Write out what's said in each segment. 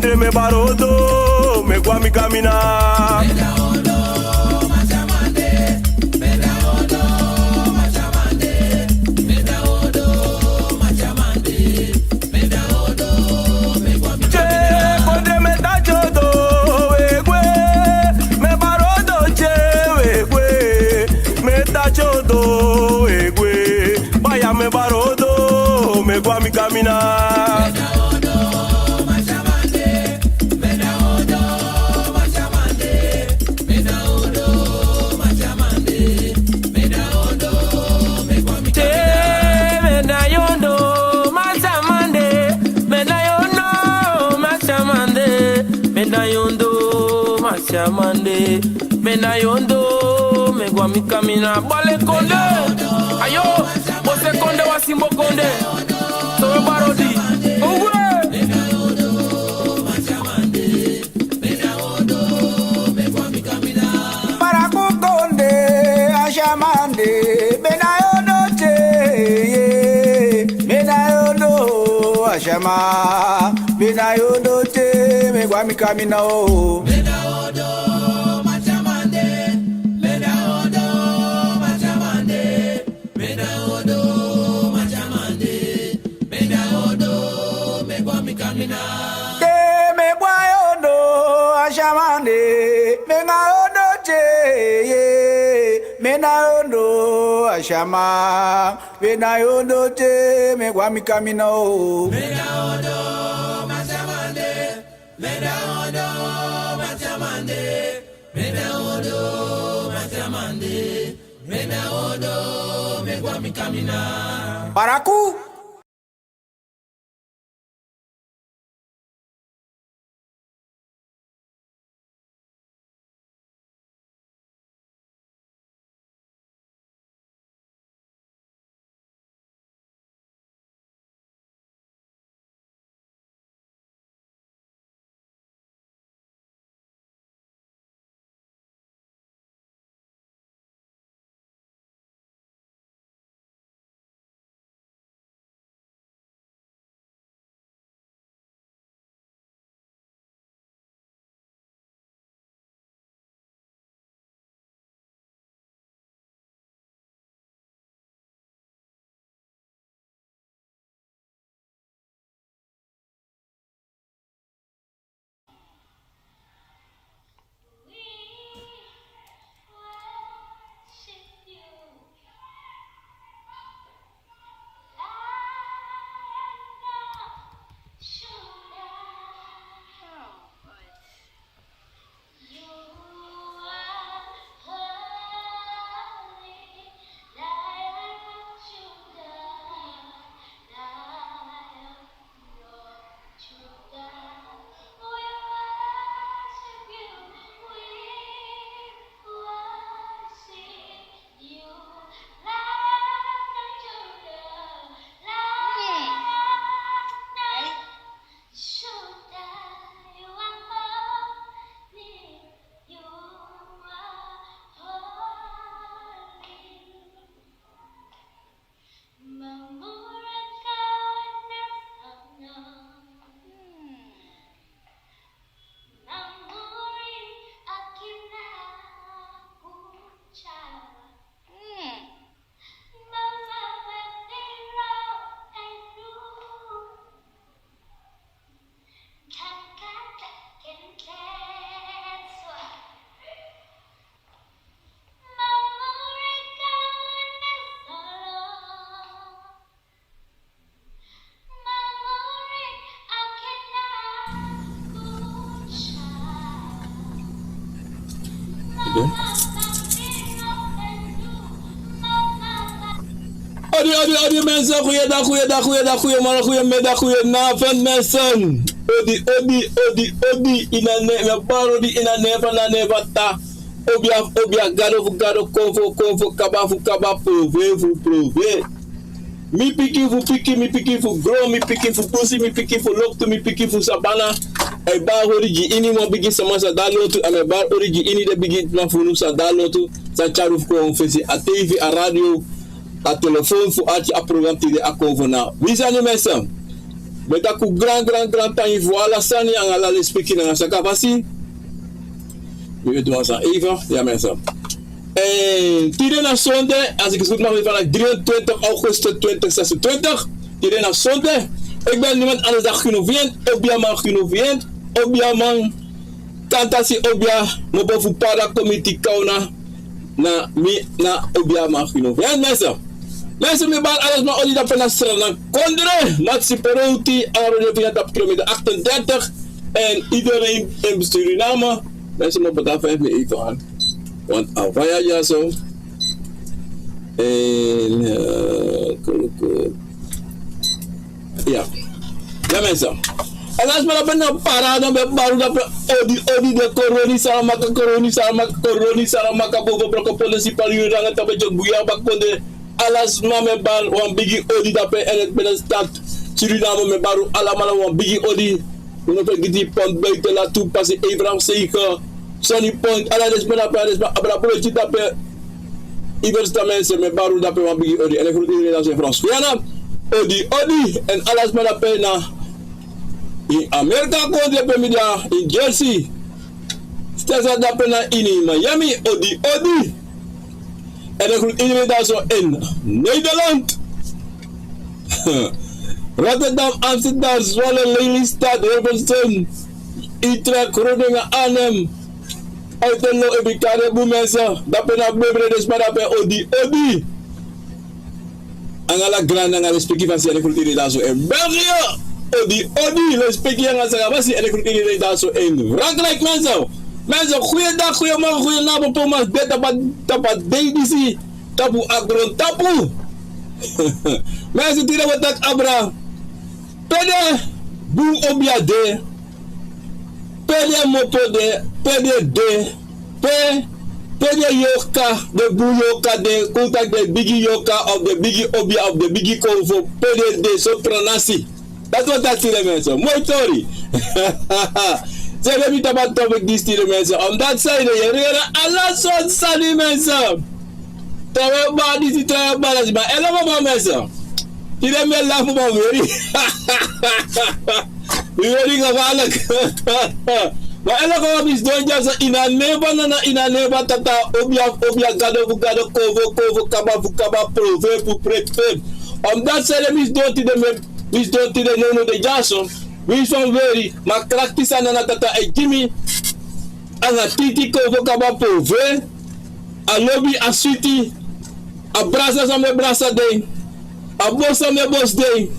chamande me barodo, me guami camina. Me barodo, me guami camina. Chamande, menayondo, me guami camina, bale konde, ayo, bose konde wasimbo konde, so barodi, uwe. Paraku konde, ashamande, menayondo te, menayondo, ashama, menayondo te, me guami camina o. Menayondo ashama, menayondo te me guami camino. Menayondo machamande, menayondo machamande, menayondo machamande, menayondo me guami camina. Paraku. Odi mensen, goeiedag, goeiemiddag, goedenavond mensen. Odi, me parodi ina neva na neva ta. Obia, gado, konfo, kaba, prove. Mi piki fu grow, mi piki fu pussy, mi piki fu loktu, mi piki fu sabana. E bar origi ini mo bigi sama sa dalotu, ame bar origi ini de bigi na funu sa dalotu, sa charuf ko fesi a TV, a radio, a telefoon fu ati a program tide a konvona. Wie zijn die mensen? Beta ku grand time voilà sani aan ala speaking aan sa kapasi. We doen ça even, ja mensen. En tien naar zondag, als ik het goed mag, van 23 augustus 2026. Tien naar zondag. Ik ben niemand anders dan genoveend. Obia man genoveend. Obia man. Kantasi Obia. Mobofu para committee kauna. Na Obia man genoveend mensen. Mensen me bal alles maar olie dat pena strana. Kondre. Matsi Perouti. Arode via dat kilometer 38. En iedereen in Suriname. Mensen me betaal 5 me even aan. Want Abia ja zo. En ja. Ja mensen. En als we dan een parade met baru dat odi de corona saramaka boven broko politie pariu rangen dat beetje buya bakonde alas mame bal wan bigi odi dat pe en het binnen stad Suriname met baru alamala wan bigi odi. We moeten die pont buiten laten passen Abraham zeker. Sonny Point, ala desmena pares ba abrapology dape ibers da mensen met baru dape wan bigi odi en ik groet iedereen als in Frans. Ja odi en alles maar dape na in Amerika kon dape media in Jersey. Stesa dape na in Miami odi en ik groet iedereen daar zo in Nederland. Rotterdam, Amsterdam, Zwolle, Lelystad, Hilversum, Utrecht, Groningen, Arnhem. Uit de lo ebikade bu mensen, dat ben ik bebre dus maar dat ben odi. Angala grand angala speki van zijn cultuur daar zo in België. Odi, le speki angala sagabasi en cultuur daar zo in Frankrijk mensen. Mensen, goeiedag, goeiemorgen, goedenavond, Thomas. Tapat DDC, tapu agron tapu. Mensen die dat wat abra. Pede bu Obia de. Pede moto de. Pede yoka, de bu yoka de, contact de biggie yoka of de biggie Obia of de biggie Convo, pede de so Pranasi. Dat wat dat stille mensen, mooi story. Ze hebben niet about topic die stille mensen, omdat zij de jaren alles wat sali mensen. Tawe ba die si tawe balans maar helemaal mensen. Die hebben me lachen maar weer. Weer gevaarlijk. Maar elke is doen ja ina neba tata obia gado kovo kaba prove. Omdat ze hem is doen die de nono de jason. We zijn very maar praktisch aan tata e Jimmy. Aan titi kovo kaba prove. A lobby a city. A brasa sa me brasa day. A boss sa me boss day.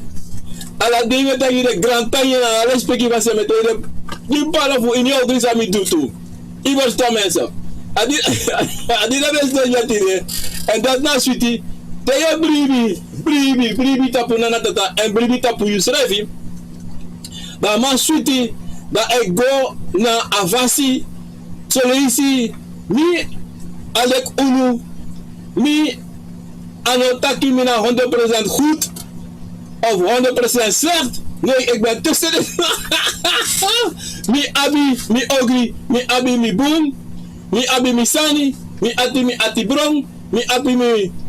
A la day met de grand taille na alles peki va se mettre. Die ballen voor in jouw drie aan doen toe. Ik was daar mensen. Adi dat is de jatire. En dat na sweetie. Teye bribi tapu na tata en bribi tapu you schrijven. Maar man sweetie dat ik go na avasi. Solisi mi alek unu mi anotaki mina 100% goed of 100% slecht. Nee, ik ben tussen de... mi abi, mi ogri, mi abi, mi boom, mi abi, mi sani, mi ati brong, mi abi,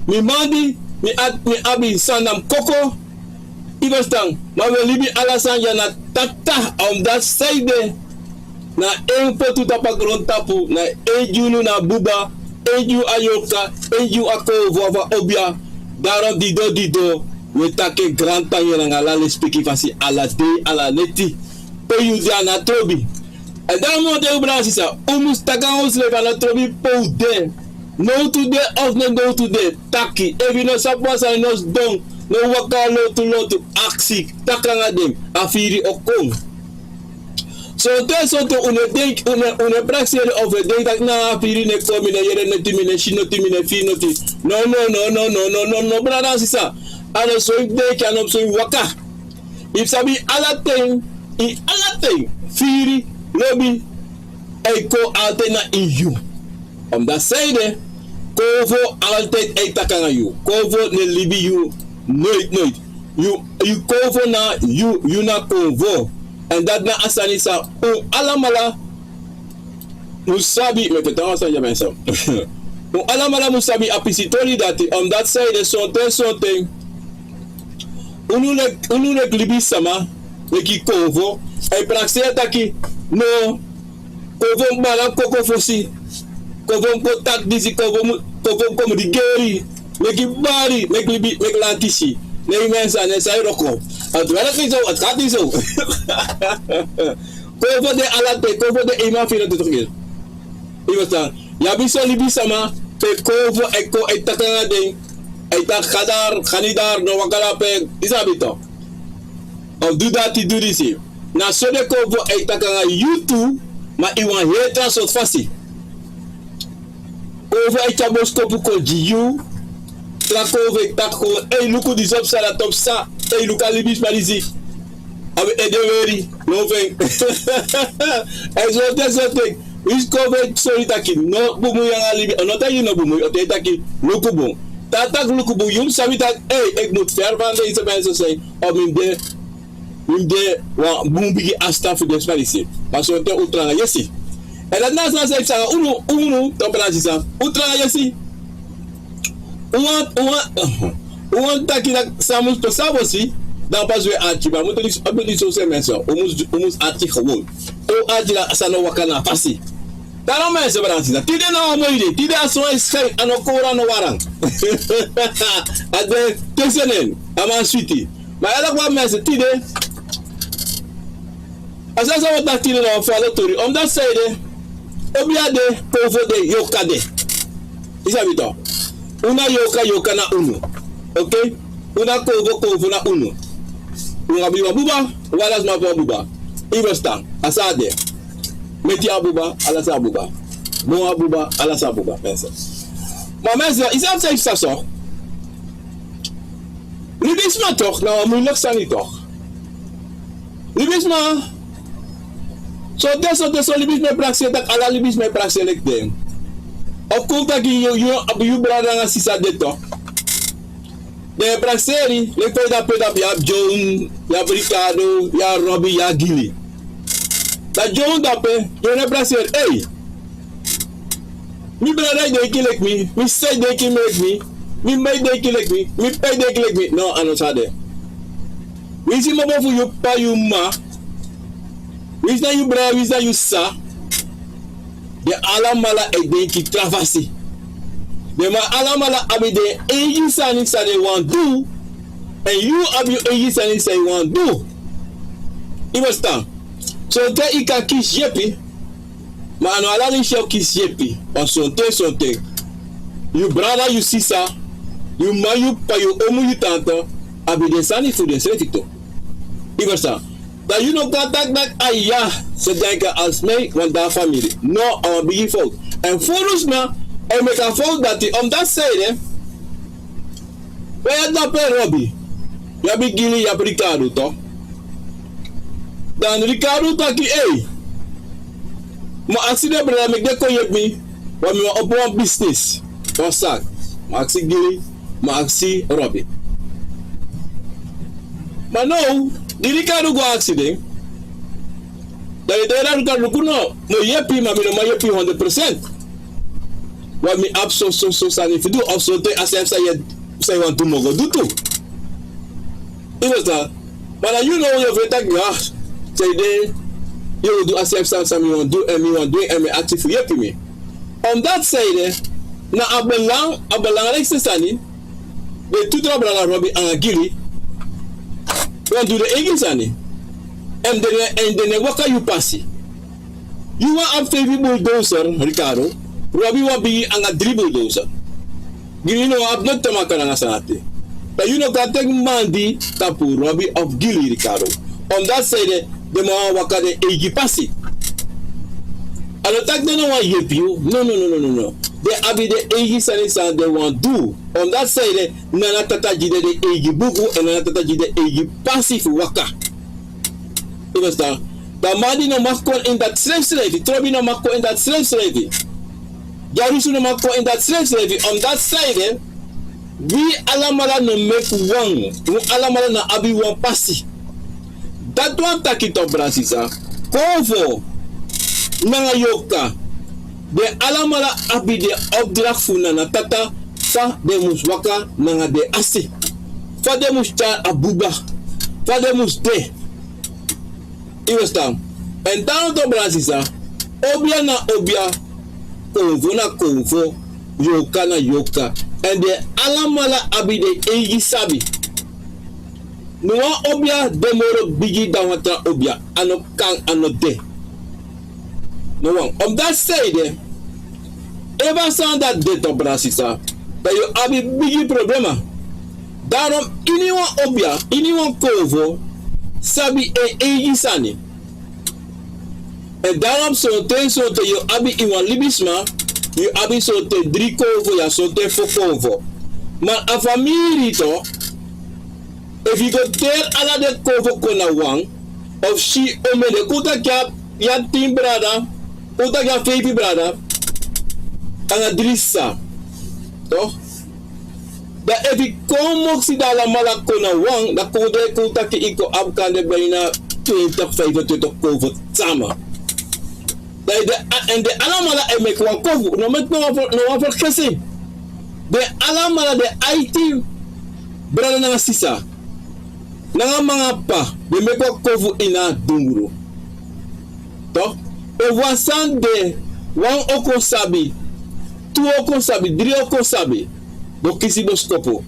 mi mandi, mi abi, sandam koko. Iverstang, maar we libi alasanja na tata, omdat zijde na één potu tapa grond tapu, na één junu na buba, één ju ayoka, één ju akovo of obia, daarom dido. We take grand tanye na ngala speki fasi ala de ala neti pe yu dia na trobi en dan mo de Pranasi sa umus taka ons le na trobi po de no today of no go today taki evi no sapwa sa no don no waka lotu aksi taka ngadem afiri okong so to une praxi of a day that na afiri ne komi na yere neti mine shinoti mine finoti no Pranasi sa and so they can also waka. If sabi alating firi lobby eko altena in you. That side kovo altijd eitakanga you. Kovo ne libi you nooit. You kovo na you na kovo. And that na asanisa alamala musabi met het sanja mensen. Alamala musabi apisitori dati that side something. Unulek libi sama Leki kovo. Ai praxe taki. No. Kovo mbala koko fosi. Kovo ko tak disi kovo komo di geri. Leki bari. Leki lantisi. Nee mensen en zij roko. Het werkt niet zo, het gaat niet zo. Kovo de alate, kovo de ema 24 keer. Je verstaan? Ja, bisa libi sama. Pe kovo eko etakanga ding. Etak gadar, ganidar, no wakala pe. Isabito. Of do dati, do disi. Na so de kovo etakanga YouTube. Ma iwan hetra sot fasi. Kovo etabos kopu ko jiu. Trakove tako, luku di zop sa la top sa, luka libis malizi. Abe edeweri, no ven. Ezote, wis kove sorry taki, no bumu yang alibi, onota you no bumu, ote taki, luku bum. Tatak luku bum, yum sabi tak, ek moet ver van deze mensen zijn, om in de, bum bigi asta voor de malizi. Maar zo te ultra yesi. En dat naast na zei ik unu, dan Pranasi sa, ultra yesi. Uwan taki na samus to sabosi dan pas weer aartje, maar moet niet zo zijn mensen. Omus aartje gewoon. O aartje na asano wakana pasi. Daarom mensen Pranasi. Tide na moide, tide aso schei anokora no warang. Ade tesenen, ama sweetie. Maar elk wat mensen tide. Asasa wat dat tide na falo tori. Omdat zij de Obia de povo de yokade. Isabito. Una yoka na unu. Okay? Una kovo na unu. Una biwa buba, walas ma buba. Ivesta, asade. Meti abuba, alasa abuba. Mo abuba, alasa abuba. Mensen. Maar mensen, is dat zelfs dat zo? Libis ma toch, nou moeilijk zijn niet toch? Libis ma. Zo deso libis me praxe, dat ala libis me praxe lek ding. Of komt dat je brada na sisa de toch? De praxeri, le peda ya John, ya Ricardo, ya Robbie, ya Gilly. Dat John dape, je ne praxer, hey. Mi brada de kilek me, mi say de kilek me, mi may de kilek me, mi pay de kilek me. No, ano sade. We si mo fu you pa you ma. We na you brada, we na you sa. De alamala e de ki travasi. De ma alamala abi de eji sani they want do. And you abi eji sani say want do. It was time. So te ika kiss yepi. Ma ano alali shop kiss yepi. Or something. You brother, you sister. You ma you pa you omu you tante. Abi de sani fu de seletito. It was time. Dat you know dat ja, ze denken als mij, want daar familie. No, een biggie fout. En volgens mij, en met een fout dat hij, omdat zij, wij dat per Robbie. Je hebt Gilly, je hebt Ricardo, toch? Dan Ricardo taki, hey. Maar als je dat bedrijf, ik kon je me, want we op een business. Dat is dat. Maar ik zie Gilly, maar ik zie Robbie. Maar nou, die Ricardo go accident. Dat je daar Ricardo kuno, no yepi maar me no yepi 100%. Wat me abso so sani fidu of so te asem say want to mogo do too. It was that. But you know you have that gosh. Say they you do asem some you want do and me want do and me active for yepi me. On that side na abelang Alexis sani. De tutra brala Robbie and Gilly. Want do the Eggsani. And then what you pass? You want a favorite bulldozer, Ricardo. Robbie will be a dribble dozer. You know, I've not tamakana sanate. But you know, that take Mandi tapu Robbie of Gilly, Ricardo. On that side, the more waka the Eggy passy. And attack they don't want you. No. They abi the Eggy Sanisa they want do. On that side, Nana Tataji the Eggy Bugu and Nana Tataji the Eggy passive waka. It was that. The Madi no Makon in that slave slavery, Trobi no Mako in that slave slavery. Yarusu no Mako in that slave slavery. On that side, we alamala no make one. We alamala na abi one passi. That one taki to Bransisa. Kovo Nanga Yoka. De alamala abi de opdracht funa na tata fa de muswaka nanga de asi. Fa de musta abuba. Fa de muste. Iwestam. En dan to Bransisa, Obia na Obia, konvo na konvo, yoka na yoka. En de alamala abi de egi sabi. Nuwa Obia demoro bigi dan watra Obia, ano kan ano de. No one. Om dat zijde, ever staan dat dit op Bransisa, dat je abi bigi problema. Daarom iniwan Obia, iniwan konvo, sabi egi sani. En daarom zo'n je abi iwan libisma, je abi zo'n 3 konvo, ja zo'n 4 konvo. Maar a familie toch, if you go there ala de konvo kona wang, of she omele kuta kya ya 10 brada, kuta kya 5 brada, anga drissa, toch? Dat if you kom moksi da la mala kona wang, da kuta ki iko abkande bijna 20, 25 konvo samen. En de alamala e mek wan kovu, no met no wan vergissing. De alamala de IT brada na sisa. Nanga mga pa, de mek wan kovu ina dunguru. Toch? E wasan de wan oko sabi, 2 oko sabi, 3 oko sabi. Do kisi do skopo.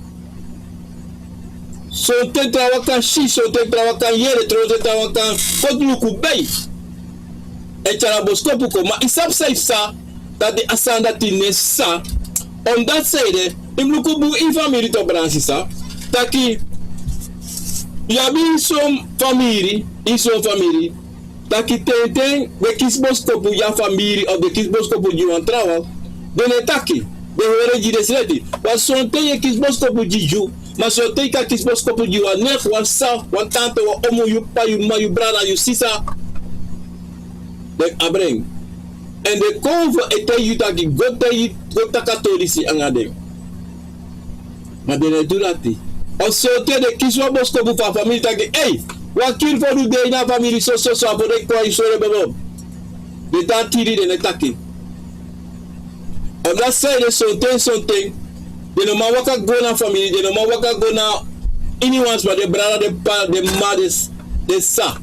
So te trawakan shi, so te trawakan yere, te trawakan kotluku bay. En tjara boskopu ko, maar isap sa dat de asanda tine sa, on dat zijde, im luku bu in familie to Bransisa, taki, yabi som familie, taki ten, de kis boskopu ya familie, of de kis boskopu juan trawa, de taki, de hore ji desleti, was son te ye kis boskopu jiju, maar so te ka kis boskopu juan nef, wan sa, wan tante, wan omo, yu pa, yu ma, yu brada, yu sisa, dek abreng. En de konvo ete yutaki gota katolisi angade. Maar de nedurati. Of so te de kiswa bosko bu fa family taki, hey, wakil for du de na family so for de kwa isore bebo. De dati de netaki. On that side de something. De no ma waka go na family, de no ma waka go na anyone's but de brother, de pa, de mothers, de sa.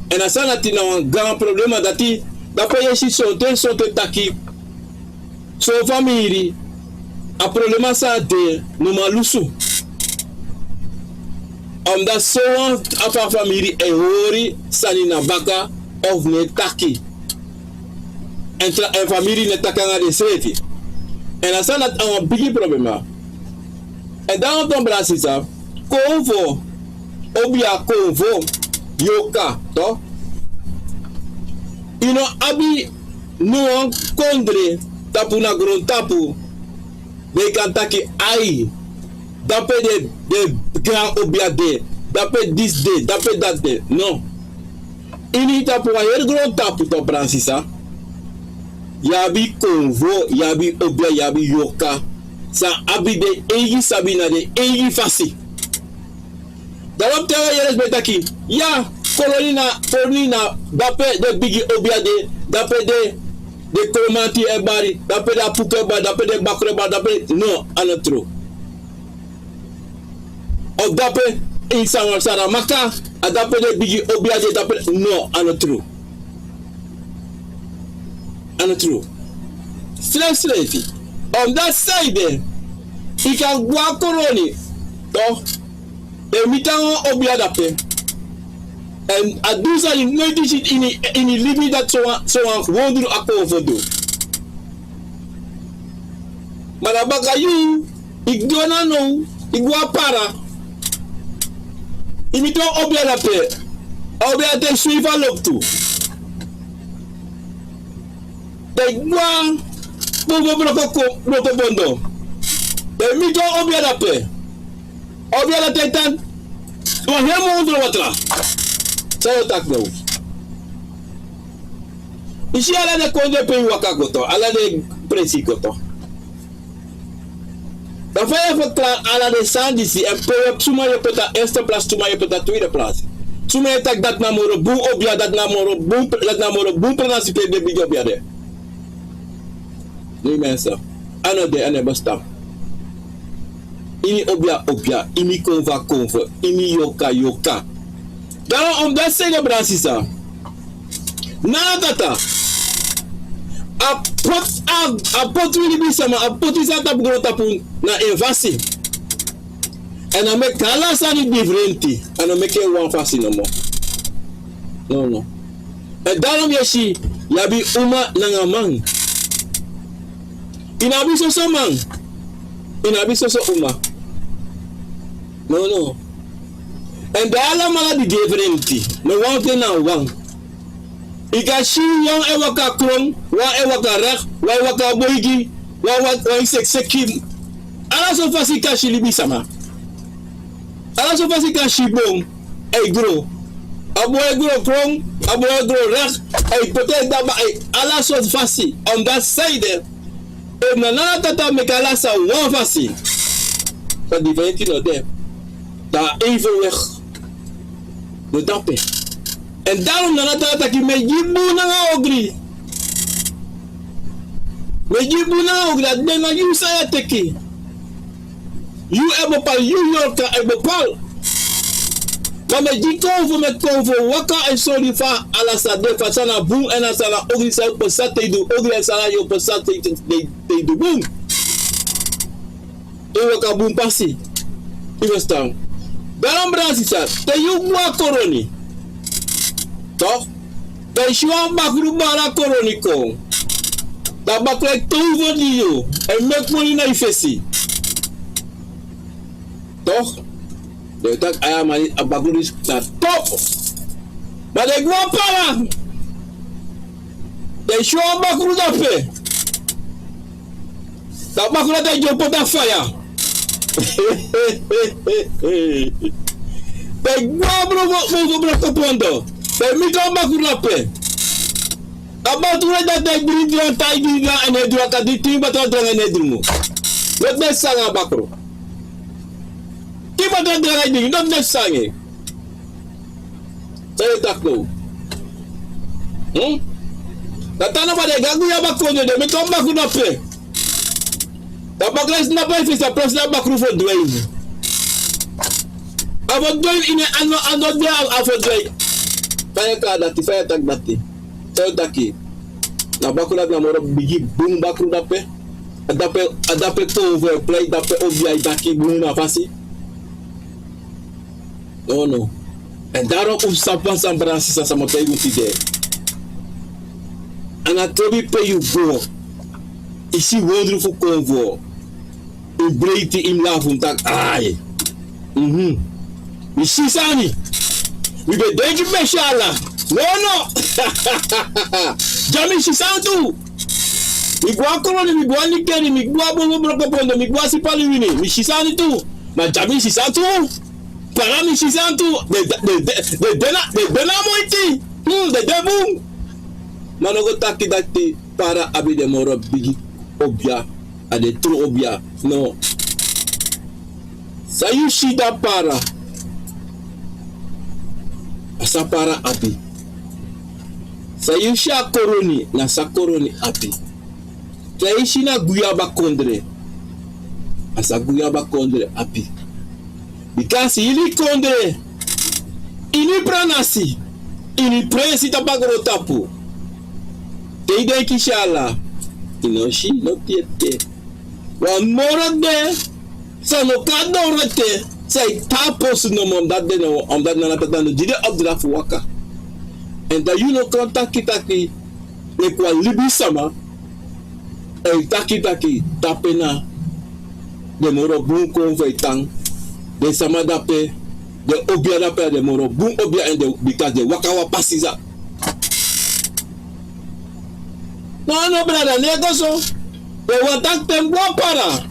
En als dat is nou een grand probleem, dat je je zo'n taki, zo'n familie, een probleem is dat je niet lusu. Omdat zo'n familie een hori, sani na baka of ne taki. En familie ne taka na de seti. En als dat een big probleem. En dan op Bransisa, konvo, Obia konvo, yoka, toch? You know, abi no kondre tapu na grond tapu. They kan taki ai. Dape de grand Obia de. Dape this day, dape that day. No. Ini tapu wa her grond tapu to Bransisa. Yabi konvo, yabi Obia, yabi yoka. Sa abi de egi sabina de egi fasi. Daarom tewa yeres betaki. Ja, kolonina, dape de bigi Obia de, dape de kolomati ebari, dape de apuke ebari, dape de bakre ebari, dape no, anotro. Of dape insan sara maka, a dape de bigi Obia de, dape no, anotro. Anotro. Slave. On that side, ik kan gwa koloni, toch? De mitango Obia dape. En adusa in nooit is het in die liefde dat zo'n wonder akkoord voor doen. Maar dat bagayu, ik doe na no, ik ga para. Ik moet ook Obia dape. Obia te suiva lop toe. De gwa, bobo broko bondo. De moet ook Obia dape. Obia dape tan, doe helemaal onder watra. Saya tak tahu. Isi ala de konde pe waka goto, ala de presi goto. Dan faya verklaar ala de sandisi en pe suma je peta eerste plaats, suma je peta tweede plaats. Suma je tak dat namoro bu Obia, dat namoro bu Pranasi pe de big Obia de. Nee mensen, ano de ane bastam. Ini Obia, ini konva, ini yoka. Daarom omdat celebratie sa. Na tata. A pot wili bisama a pot isa tap gro tapun na invasi. En dan make kala sa ni differenti. En dan make one fasi no more. No. En daarom yeshi yabi uma nangamang. Inabi so man. Inabi so uma. No. En daala mala di differenti. No wang na wang. Ika shi wang e waka kron, wang e waka rak, wang waka boigi, wang sekim. Ala so fasi ka shi libi sama. Ala so fasi ka shi bong e gro. Abo e gro kron, abo e gro rak, e pote daba e ala so fasi on that side there. E nanana tata me kala sa wang fasi. Sa differenti no there. Da even weg. No dape. En daarom dan dat ik me jibu na ogri. Me jibu na ogri dat ben na you saya teki. You ebo pal you yorka ebo pal. Maar me jikonvo me konvo waka en sorry fa ala sa de fa sana boom en asala ogri sa posate do ogri asala yo posate te do boom. E waka boom pasi. Iwestan. Daarom Pranasi sa te you wa koroni. Toch? Dan shuan bakru bara koroniko. Da baklek touvo diyo. En mek money na ifesi. Toch? De tak ayamani abakru na top. Maar de gwa para. De shuan bakru da pe. Da bakru da jopo da fire. De gwa bro kopondo. Bij mij kan maar kurapen. Apa tu ada tak beri dia tai dia ane dia kadi tiba tu ada ane dulu. Not net sanga bakro. Tiba tu ada ane not net sange. Saya tak tahu. Datana pada gagu ya bakro dia me kan bakro nape. Dapat kelas napa ifisa plus na bakro for dwayne. Abo dwayne ine ano dia afo dwayne. Faya ka dati, faya tak dati. Saya taki. Na bakula na moro bigi boom bakru dape. Adape to overplay dape Obia taki boom na fasi. No. En daarom usapan san Pranasi sa mo tayo tide. Ana tobi pe you go. Isi wonderful convo. In breiti in lafun tak ai. Isi sani. We be denk je meshala. No. Jami shisantu. Mi gwa koloni mi gwa nikeri mi gwa bobo brokopondo mi gwa sipali wini mi shisani tu. Ma jami shisantu. Para mi shisantu. De dena moiti. De debum. Manogo taki dati para abi de moro bigi Obia. Ade tru Obia. No. Sayu shida para. Asa para api. Sayusha koroni na sakoroni api. Sayushi na guyaba kondre. Asa guyaba kondre api. Because ili kondre. Ini Pranasi. Ini presi tapagoro tapu. Teide kishala. Inoshi no tiete. Wa moro de. Sano kadorete. Say tapos no mom dat de no omdat na tata no jide opdracht voor waka. En dat you no kan taki ne kwa libi sama. E taki tapena de moro bun kon veitang de sama dape de Obia dape de moro bun Obia en de because de waka wa pasiza. No brother nego so. De watak tembo para.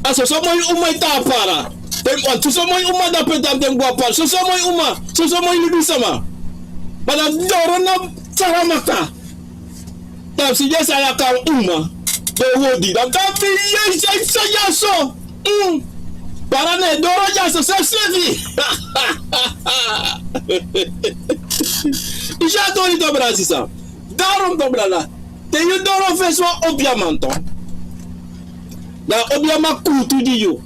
Aso so moy umay ta para. Tem on so moy uma da pedam tem guapa. So moy libi sama. Pada doro na saramaka. Tam si jesa ya ka uma. De wodi. Dam ka fi yaso. Para ne doro jaso se sevi. Isha tori to Pranasi sa. Darom to brala. Te you doro feso Obia manto. Na Obia makutu di yo.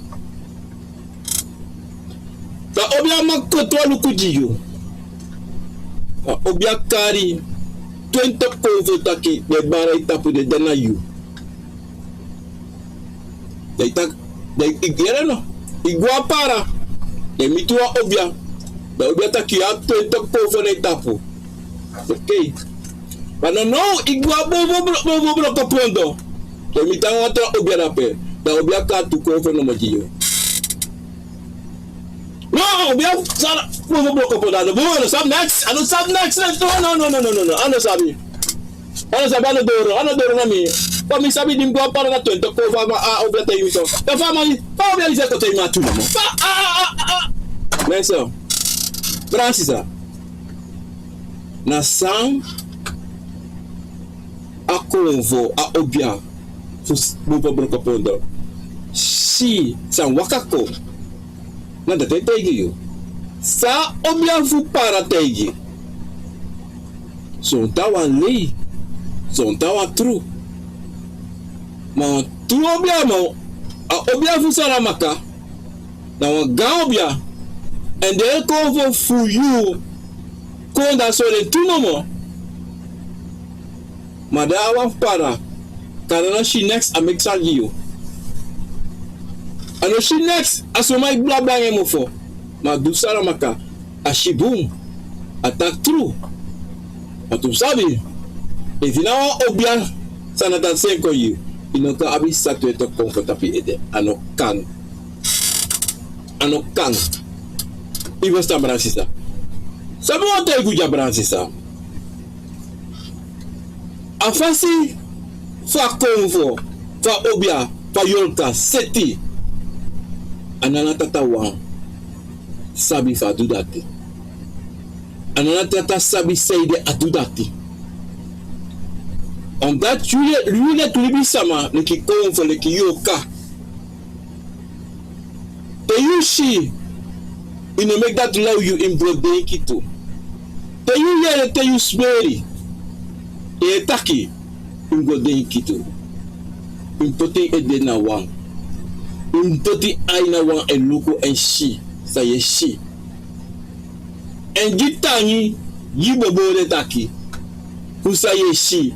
Da Obia makoto lukujiyo. Obia kari 20 kovo taki de bara itapu de dana you. They tak they igere no. Igua para. De mitua obia. Da obia taki a 20 kovo na itapu. Okay. But no igua bobo kapondo. De mitang watra obia rape. Da obia ka tu kovo no majiyo. No, Obia sana bobo kapondo. No, sub next. I don't sub next. No. I don't sabi. Ano doro na mi. Pa mi sabi dim ko para na 20 ko fa ma obia tayo ito. Ta fa ma pa obia isa ko tayo ma tu mo. Pa Menso. Francis na sam a convo a obia fus bobo kapondo. Si san wakako. Nada tegi yo. Sa obia fu para tegi. So tawa lei. So tawa true. Ma tu obia mo a obia fu sara maka. Na wa ga obia. And they cover for you. Konda so de tu no mo. Ma da wa para. Kana she next a make you. Ano she next asoma bla bla ngemo fo. Ma du sara maka a she boom attack true. Atu sabi if you know obia sanata senko you inoka abi satwe to comfortable ede ano kan ibo sta bransisa sabi wata iguja bransisa afasi fa konvo fa obia fa yolka seti anana tata wang sabi fa do dati anana tata sabi say de adu dati omdat lui tulibi sama le ki konvo le ki yoka te yushi ino make that love you in brode kito te yu yere te yu smeri e taki in brode kito in pote ede na wang Mpoti aina wan en luko en shi sa ye shi en gitangi yibobo de taki kusa ye shi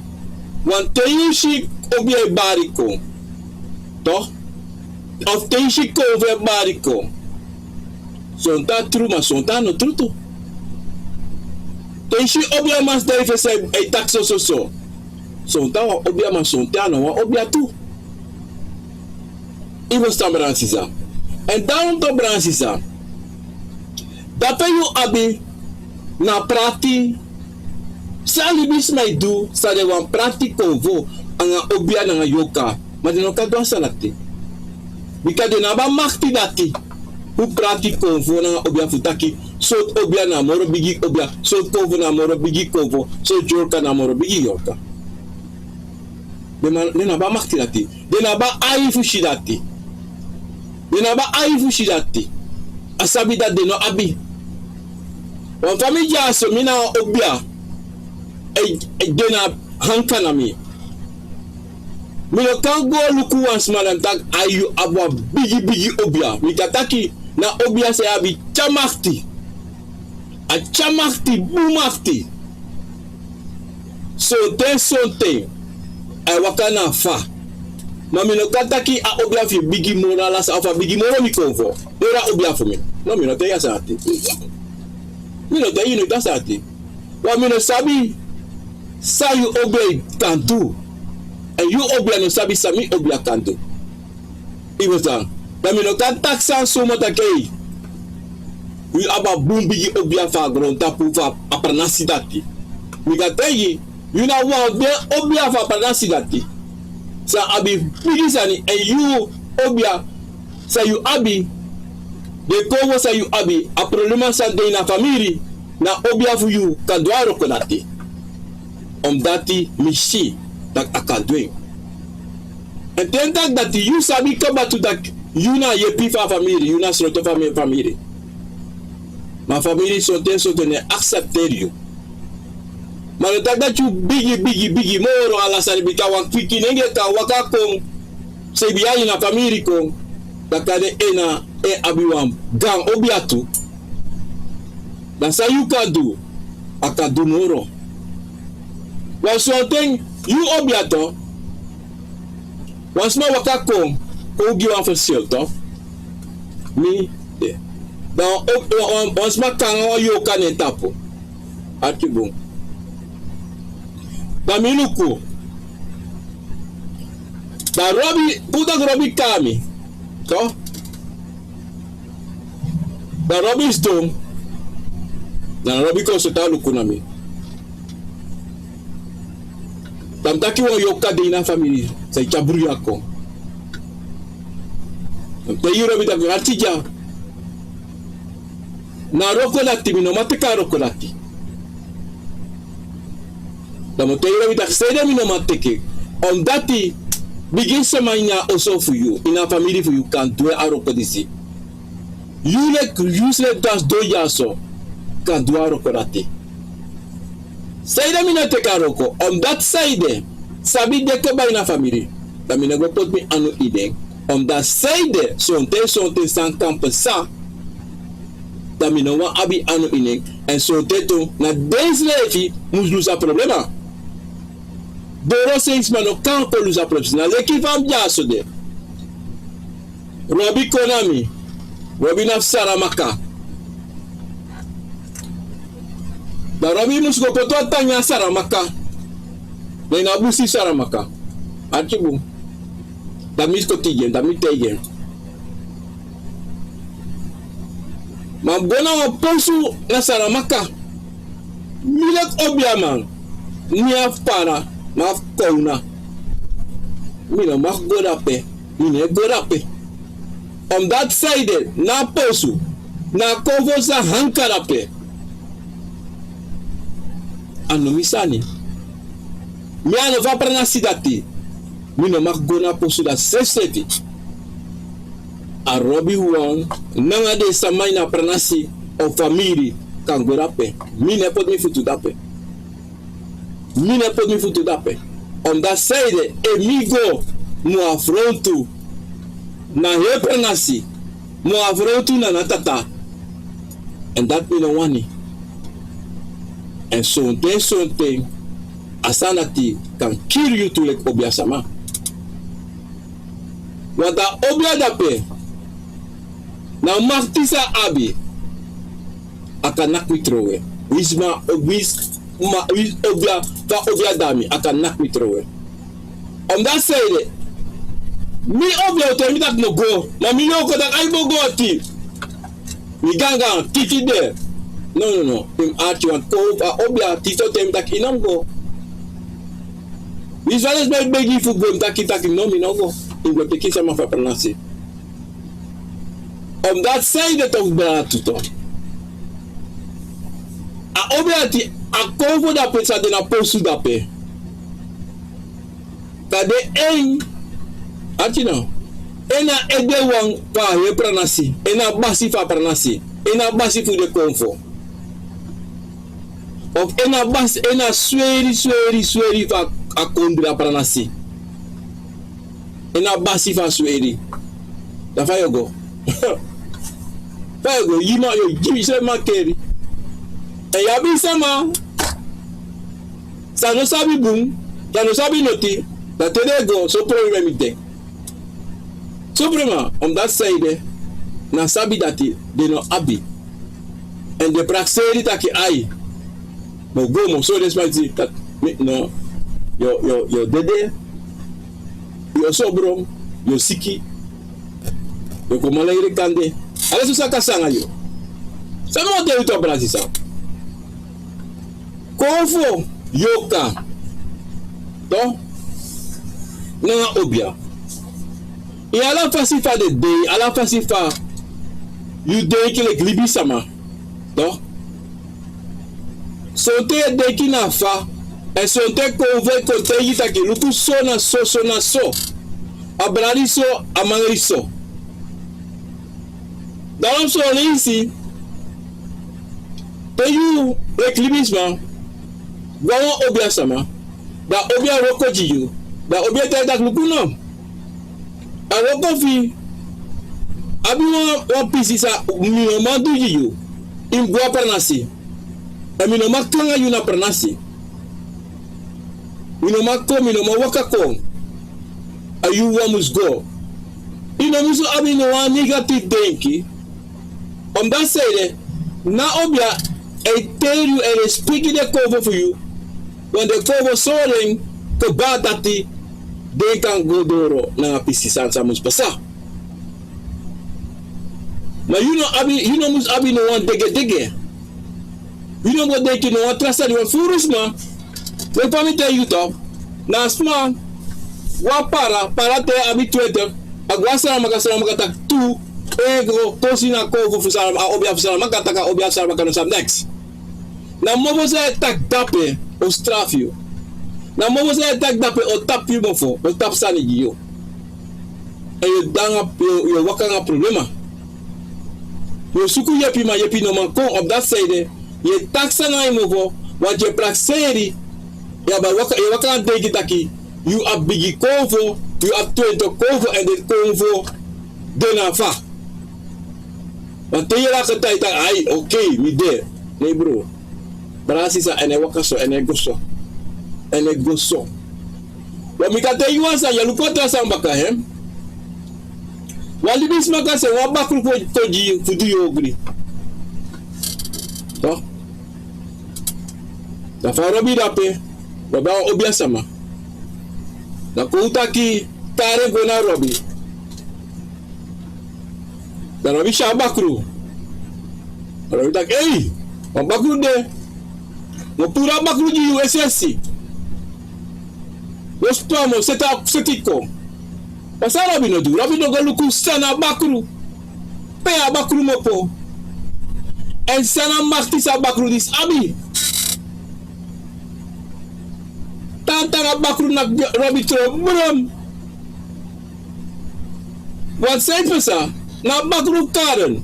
wan te yu shi obie bariko to of te shi ko ve bariko sonta tru ma sonta no truto te shi obie mas de fese e takso so sonta wa obie ma sonta no wa obia tu Ibo sta bransisa. En daarom to bransisa. Dape yu abi na prati. Sali bis mai du sa de wan prati konvo anga obia na yoka. Ma de no ka do salati. Bika de na ba makti dati. Pu prati konvo na obia futaki. So obia na moro bigi obia. So konvo na moro bigi konvo. So jorka na moro bigi yorka. De na ba makti dati. De na ba aifu shidati. Denaba aifu shidati asabi da de no abi wan family aso mina obia dena Hangkra na mi kan go luku wan smalan tak ayu abwa bigi obia mi kataki na obia se abi chamakti a chamakti bumafti so ten sonte ay wakana fa Mami no kataki a obia fi bigi mora la sa fa bigi mora mi konvo. Era obia for me. No mi no te ya sati. Mi no te you no ta sati. Wa mi no sabi sa you obey can do. And you obia no sabi sa mi obia can do. Ibo sang. Da mi no kan taksa so mata kei. We aba boom bigi obia fa gron tapu fa a Pranasi dati. Mi ka tegi you na wa obia fa Pranasi dati. Sa abi pigisani and you obia sa you abi de kovo sa you abi a problema sa de na family na obia fu you kadwaro konati dati mishi tak akadwe and then that you sabi kaba to that you na ye pifa family you na sroto family ma family so ne accepter you Malutagda chu bigi moro ala sari bika wan kwiki nenge ka waka kong sebiyayi na famiri kong takade ena abiwam gang obiatu dan sayuka du a aka dunoro. Wan something you Obia to. Wan small waka kom ogi wan for sale to. Me there. Dan wan small kan yo kan etapo. Atibon. Da minuko. Da Robi, puta Robi kami. To. Da Robi stone. Da Robi ko sota lukunami. Tam taki wo yoka de na family. Sai chaburi ako. Te yuro bita gatija. Na rokolati mino mateka rokolati. Da mo te yuro bita sede mino mateke. On dati begin semanya also for you in a family for you can do a rokodisi. You like useless das do yaso can do a rokodati. Side mina teka roko on that side sabi de ko ba ina family. Da mina go put me anu ide. On that side sonte san campesa. Da mina wa abi anu ine en sonte to na deslefi muslusa problema. Doro 6 mano campo lusa problema. Na leki fam jaso de. Robi konami. Robi na saramaka. Da Robi musgo poto tanya saramaka. Na inabusi saramaka. Archibu. Da misko tigen, da mitegen. Ma bona wa posu na saramaka. Milek Obia man. Ni afpara, ma afkouna. Mina ma godape, mina godape. On that side, na posu, na kovo sa Hangkra pe. Anu misani. Mi ano va Pranasi dati. Mina ma gona posu da seseti. A Robi wang, nanga de samai na Pranasi o family kan godape. Mina pot mi futu dape. Mina pot mi futu dape. On that side, emigo mo afrontu na he Pranasi mo afrontu na natata. And that mina wani. And something asanati can kill you to like Obia sama. Wada Obia dape na maftisa abi akanak mitrowe. Wisma Obia fa Obia dami akanak mitrowe. On that side, mi Obia to mi tak no go. Na mi yo ko tak ay go ti. Mi ganga titi de. No. Him art you want ko Obia tito tem tak inam go. Visualize me begi fu go tak no mi no go. In go take sama fa Pranasi. On that side of Bratuto. A Obia ti a kovo da pesa de na posu da pe. Kade en atino. Ena ede wang pa he Pranasi. Ena basi fa Pranasi. Ena basi fu de konfo. Of ena basi ena sweri fa akondra Pranasi. Ena basi fa sweri. Da fa yogo. Fa yogo yima yo jimi se makeri. E yabi sama. Sa no sabi boom. Sa no sabi noti. Da tede go so problem mite. Suprema on that side na sabi dati de no abi. And the praxeri taki ai. No go mo so this might that no your dede your sobrom your siki your komalaire kande ala so saka sanga yo. Sama de to Brazil sa. Konfo yoka. To na Obia. E ala fasifa de day, ala fasifa you day ki like libi sama. To so te de ki na fa e so te konve ko te yita ki luku so na so abrali so amangri so. Dalam so lisi te you like libi sama gwa Obia sama da Obia roko jiyu da Obia te dak luku no. A fi abi wa pisi sa mi mandu yiyo in gwa Pranasi E mi no makanga yu na Pranasi. Mi no makko, mi no mawaka kong. Ayu wa mus go. Ino musu abi no wa negative denki. Omdat zei na Obia, I tell you and I speak in the cover for you. When the cover soling, ke dati, they kan go doro na pisisan sa mus pasa. Ma you know mus abi no one dege. You know what they can no one trust you furus ma. We pa mi tell you top. Na sma wa para te abi Twitter. Agwasa makatak tu ego kosina cover for sa Obia for sa makataka Obia sa makano sa next. Na mo sa tak dape o strafio. Na mo sa tak dape o tap you mo fo, o tap sa ni yo. E yo danga yo waka nga problema. Yo suku yepi no man kon op dat side, ye taxa na mo fo, wat je prakseri, ya ba waka degi taki, you ab bigi kovo, you ab 20 kovo en dit kovo dena fa. Want te je la getai ai, okay, we there. Nee bro. Pranasi sa ene waka so ene goso. Ene goso. Wa mi ka te yuwa sa ya lukota sa mbaka hem. Wali bis maka se wa bakru ko toji fudu yogri. To. Da faro bi dape. Baba Obia sama. Na ko utaki tare gona robi. Da robi sha bakru. Robi tak wa bakru de. Mo pura bakru ji USSC. Wostamo setiko. Pasal Rabi no galuku sana bakru. Pe bakru mopo. En sana makti sa bakru dis abi. Tantang bakru nak Rabi tro bram. Wat say pesa na bakru karen.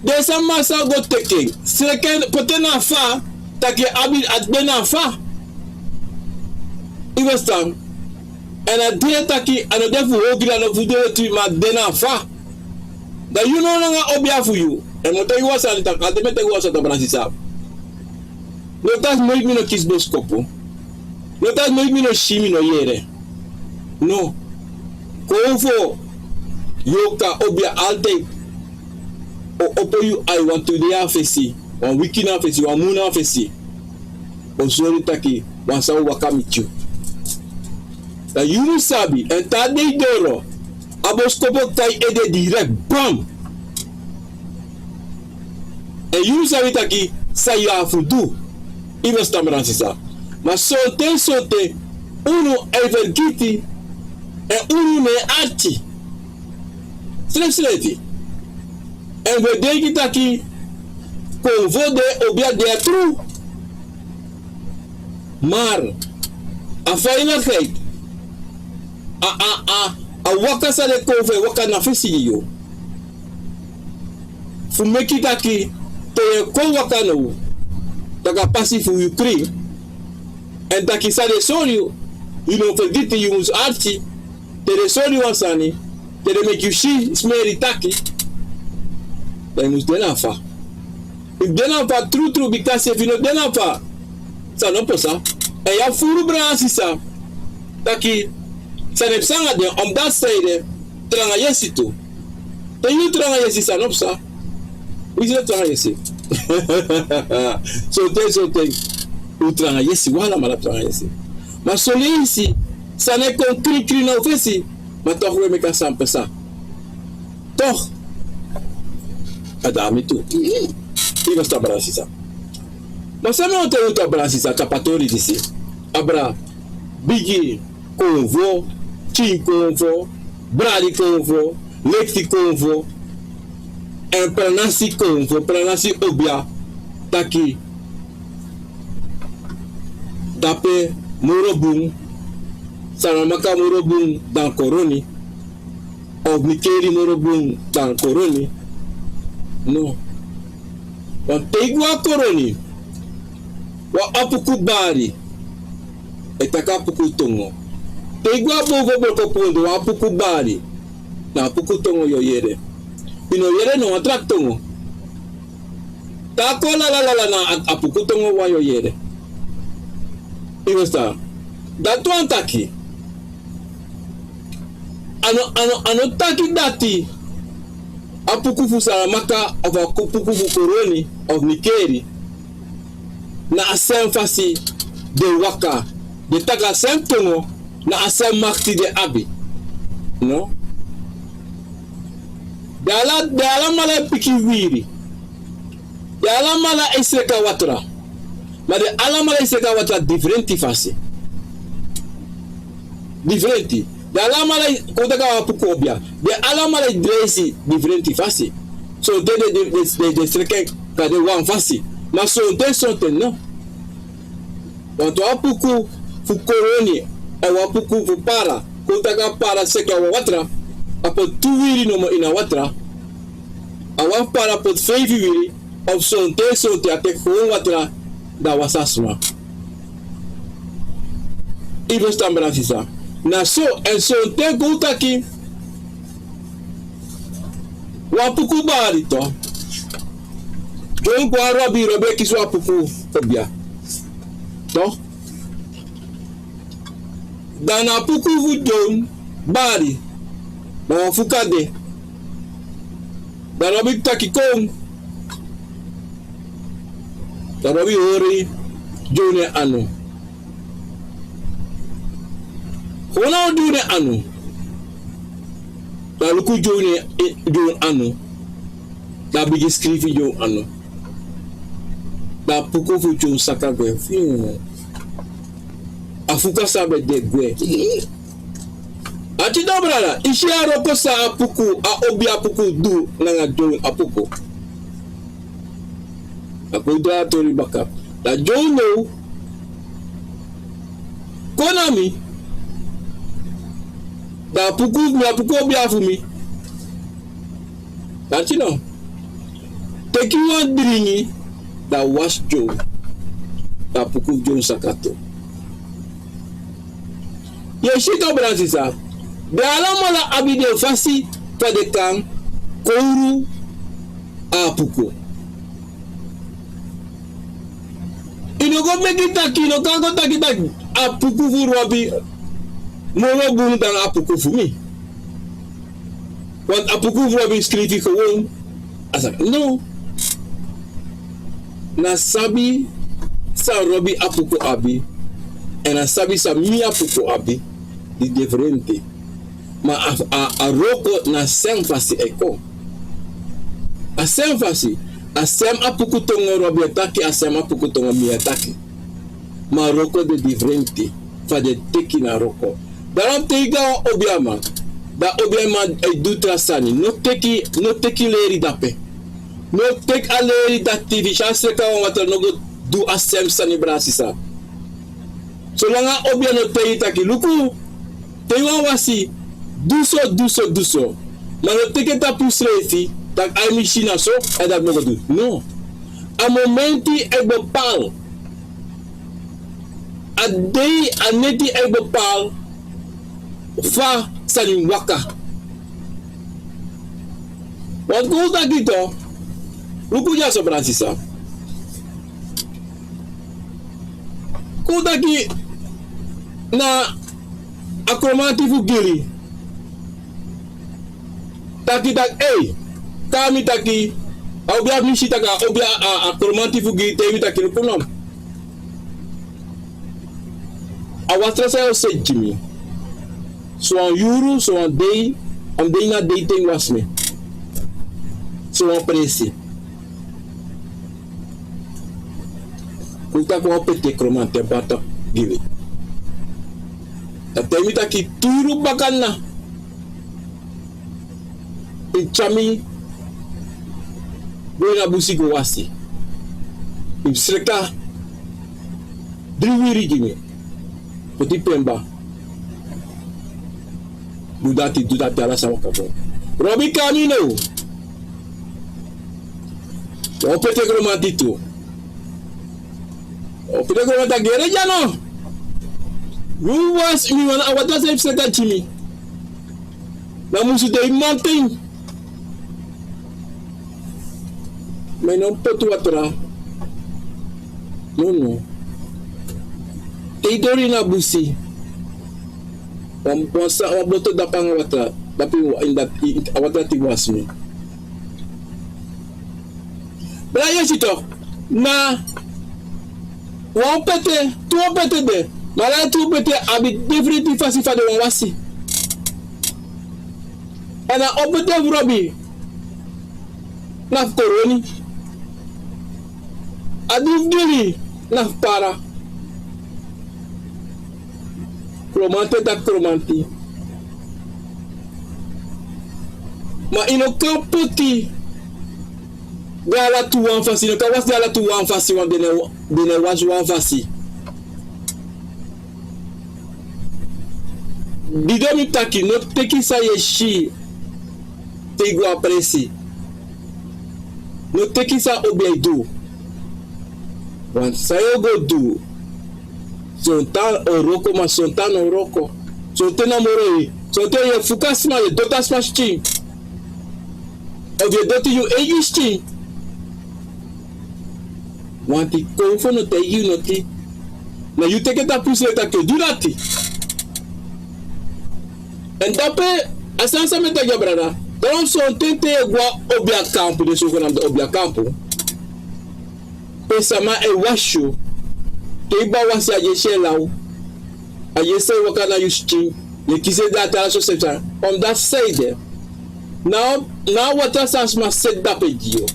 Desa masa go taking. Seken potena fa taki abi at bena fa. Iwastam. En a dia taki and a defu ogila no video to ma dena fa. Da you know nga Obia for you. En mo tayo wasa ni taka, de me tayo wasa ta Pranasi sa. No tas mo mi no kiss dos kopo. No tas mo mi no shimi no yere. No. Konfo yoka Obia alte. O opo you I want to the afesi. Wan wiki na afesi, wan muna afesi. O sori taki wan sa wakamichu. Da you sabi en ta de doro abos kopo tai ede direct bam. En you sabi taki sa ya fudu iwas Pranasi sa. Ma sote uno evergiti en uno ne arti. Sleti. En we degi taki convo de Obia de true. Maar a faina geit. A waka sa de kove waka na fisi yo. Fu meki taki te ko waka no. Taka pasi fu Ukraine. En taki sa de solio. You know forget you mus arti. Te de solio wasani. Te de make you see smeri taki. Te mus dena fa. If dena fa true because if you know dena fa. Sa no posa. E ya furu Pranasi sa. Taki sanep sanga de om dat side tranga yesi tu. Te you tranga yesi sanopsa. Wie is tranga yesi? So te u tranga yesi wala mala tranga yesi. Maar so yesi sane kon kri no fesi, maar toch we meka sampesa. Toch. Adami tu. Iwas ta Pranasi sa. Maar sa me te u ta Pranasi sa kapatori disi. Abra bigi convo, chin convo, bradi convo, lekti convo, en Pranasi convo, Pranasi Obia, taki, dape morobung, saramaka morobung dan koroni, of mikeri morobung dan koroni, no. Want tegwa koroni, wa apuku bari, etaka apuku tongo. Tegwa bovo boko pondo apuku bari na apuku tongo yo yere. Ino yere no atrak tongo. Tako la na apuku tongo wayo yere. Iwesta. Datu antaki. Ano taki dati. Apuku fu saramaka of apuku fu koroni of Nikeri. Na asem fasi de waka. De taka asem tongo na asem makti de abi. No? De ala mala piki wiri. De ala mala iseka watra. Maar de ala mala iseka watra differenti fasi. Differenti. De ala mala kotaka wapuku Obia. De ala mala dresi differenti fasi. So de streke ka de wang fasi. Maar sonte no. Want wapuku fu koroni e wapuku fu para. Kotaka para seka watra. Apo 2 wiri no mo ina watra. Awa para pot 5 wiri. Of sonte ate gewoon watra da wasasma. Ibo stambra sisa. Na so en sonte gutaki. Wapuku bari to. Jon kwa robe kisu wapuku Obia. To. Dan apuku fu jon bari. Na wafukade. Dan robe taki kong. Tarawi hori jone anu. Hona jone anu. Taluku jone anu. Da bigi skrifi jone anu. Da puku fu jone sakagwe. Afuka sabe de gwe. Ati dobrala. Ishi aroko sa apuku. A obi apuku du. Nanga jone apuku. Ako da tori baka. Da jono konami da puku Obia fumi. That you know. Take you one dringi da wash jo da puku jo sakato. Ye shito bransisa. De alamala abide fasi pa de kan kouru a puku. Ino go meki taki, no kango taki apuku fu robi. Moro bun dan apuku fu mi. Want apuku fu robi skrifi gewoon. Asa, no. Na sabi sa robi apuku abi. En na sabi sa mi apuku abi. Di differente. Ma a roko na semfasi eko. A semfasi. Asem apuku tongo robi ataki, asem apuku tongo mi ataki. Ma roko de differenti. Fa de teki na roko. Dalam teiga Obia ma. Da Obia ma du trasani. No teki leri dape. No tek a leri dati. Vi chance ka wata no go du asem sani brasisa. So langa Obia no tei taki. Luku. Teiwa wasi. Duso. Ma no teke tapu srefi. Dat ai machine zo en dat mogen doen. No. A momenti ik bepaal. A day a neti ik bepaal. Fa sani waka. Wat goed dat gito. Luku ja so Francisa. Goed dat ki na akromatifu gili. Taki kami taki Obia mishi taka Obia akormanti fugi tewi taki lukunom awatra sa se Jimmy so an euro so an day am day na dating was me so an presi kuta ko pete kromante bata give ta tewi taki turu bakanna Ichami Boina busigo wasi. Imsreka driwiri gimi. Poti pemba. Dudati ala sama kapo. Robi kamino. Opete kromatitu. Opete kromata gereja no. Ruwas mi wana awata sa imsreka chimi. Na musu de mountain. mas não pode atrás. Não. Tem dori na busi. Uma botou da panga atrás. Tapi awatra tiwas me. Braya sito na wan pete, tu wan pete de. Mala tu pete abi definitif fasi fa de wan wasi. Ana opete vrobi. Na koroni. Adu dili na para. Kromante da kromanti. Ma ino kampoti gala tu wan fasi no kawas gala tu wan fasi wan dene was wan fasi didomi taki no teki sa yeshi te go presi no teki sa Obia do wan sa yo go do sontan oroko ma sontan oroko sontan namorei sontan ye fukasma ye dotasma chim of your daughter you AUST. Want to go for no take you not. Now you take it up pussy that do that. And that asansa meta ya brada. Don't so tente gwa Obia campo de so ko nam Obia campo. Pesama e washo. Ke ba wasi aje shelau. Aje se wakana yusti. Ye kise data so seta. On that side there. Now what else has my set up a deal?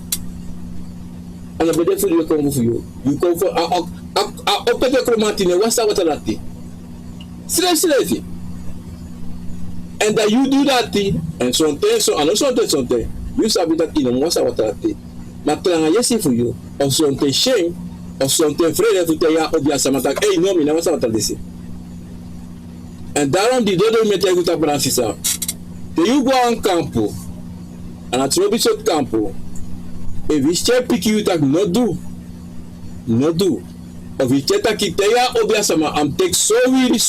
And a better for you come for you. You come for a opera chromatine, what's our lati? Seriously. And that you do that thing, and something, so and something. You sabi that in what's our lati. Matranga yes for you, of something shame, of something afraid to tell you Obia Samata. Hey, no, me never saw this. And that on the dodo meter with a Pranasi out. You go on campo and at Robinson campo. If you check pick you tak no do. If you check taki teya Obia sama am take so really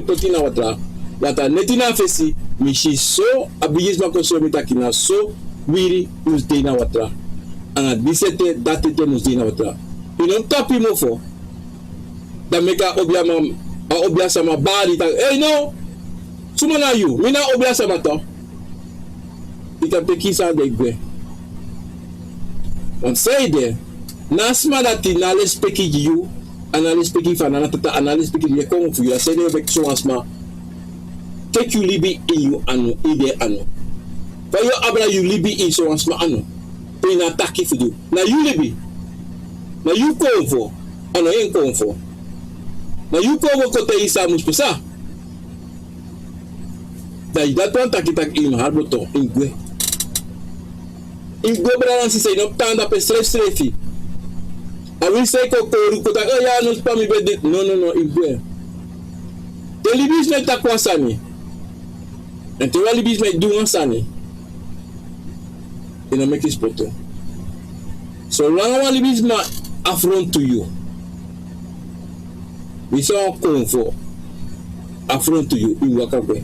put in our tra. That a netina fesi mi she so abiyes ma konsomi takina so really mus de na watra. And at bisete dati te mus de na watra. You don't tap him for. That make a Obia sama body tak. Hey no. Sumana you, mina Obia Samato. Ita pekisa de gwe. On say there, nasma dati nale speki you, anale speki fa nana tata anale speki ye komo fu you. Say there bek so asma. Take you libi in you anu, ide anu. For you abra you libi in so asma anu. Pe na taki fu you. Na you libi. Na you komo for. Ano yen komo for. Na you komo kote isa muspesa. Dat one tak in harboto in gwe. In gwe brada si say no tanda pe strefi. I will say ko ko tak ya no spam mi bedit. No in gwe. The libis me takwa sani. And the libis me do one sani. You know make it poto. So long one libis ma affront to you. We saw come for affront to you in Wakabwe.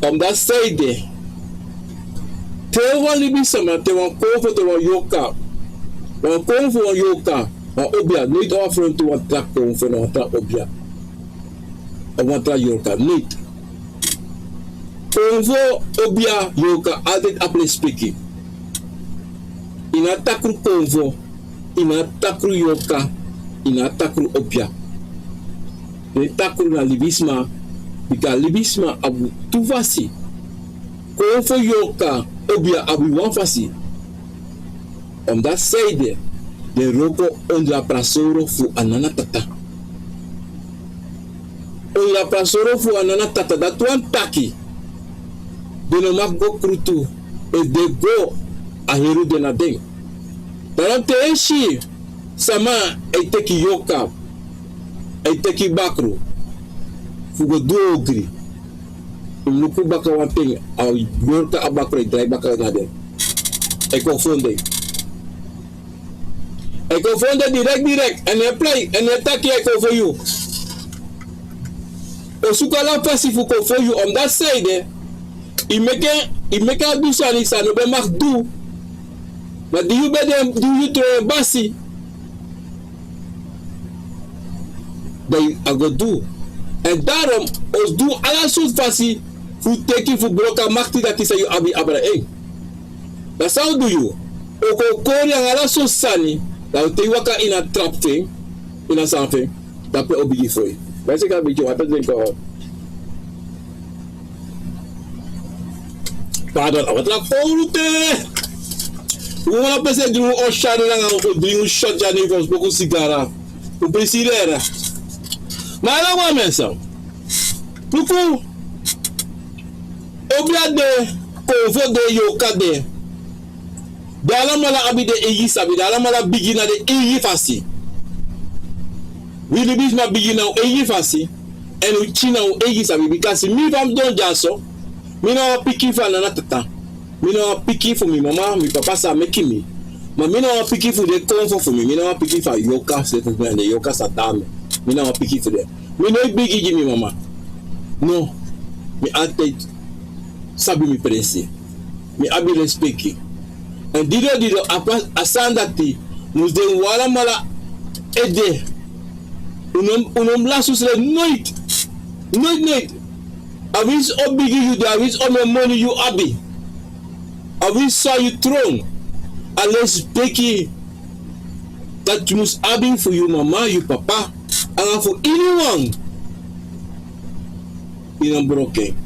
From that side there, tell one libi sama, te wan kofo te wan yoka. Wan kofo wan yoka, wan Obia, need offering to one track kofo na wan track Obia. Wan track yoka, need. Kofo Obia yoka, added apple speaking. Ina takru kofo, ina takru yoka, ina takru Obia. Ina takru na libisma, bika libisma abu tuvasi kofo yoka Obia abu wanfasi. On that side there, the roko ondra prasoro fu anana tata. Ondra prasoro fu anana tata. That one taki. They no mak go krutu. If they go aheru de na ding. Dalam te eshi sama e teki yoka, e teki bakru. Fugo dogri. Luku baka wanting au yorka abakre dry baka naden. E confonde direct and apply and attack echo for you. Osukala passive for you on that side there. He make a do sani sa no be mak do Maar die je bij de doe je basi. Dat je gaat doen. En daarom, als doen alle soort basi, voor teken voor brokken, mag die dat is je abi abra eng. Dat zou doen je. Ook al koor je alle soort sani, dat je waka in een trap thing, in een something, dat je obi voor je. Wij zeggen een beetje wat dat denk ik. Pardon, wat la porute. Hoe la pese doen o shade lang o doen shot ja niet ons beaucoup sigara. O presi lera. Maar la wa mensen. Puku. Obia de kovo de yoka de. Dala mala abi de egi sabi, dala mala bigina de egi fasi. Willy bis ma bigina o egi fasi. En u china o egi sabi because mi fam don jaso. Me no picky for another tata. Me no picky for me mama, me papa sa making me. But me no picky for the comfort for me. Me no picky for yoka settlement and the yoka satame. Me no picky for them. Me no biggie give me mama. No. Me ate sabi mi presi. Me abi respecti. And dido asandati mus de wala mala ede. Unom lasus le nooit. Nooit. I wish all big you there, I wish all my money you abi. I wish saw you throne. Unless Becky that you must abi for you mama, you papa, and for anyone in a broken.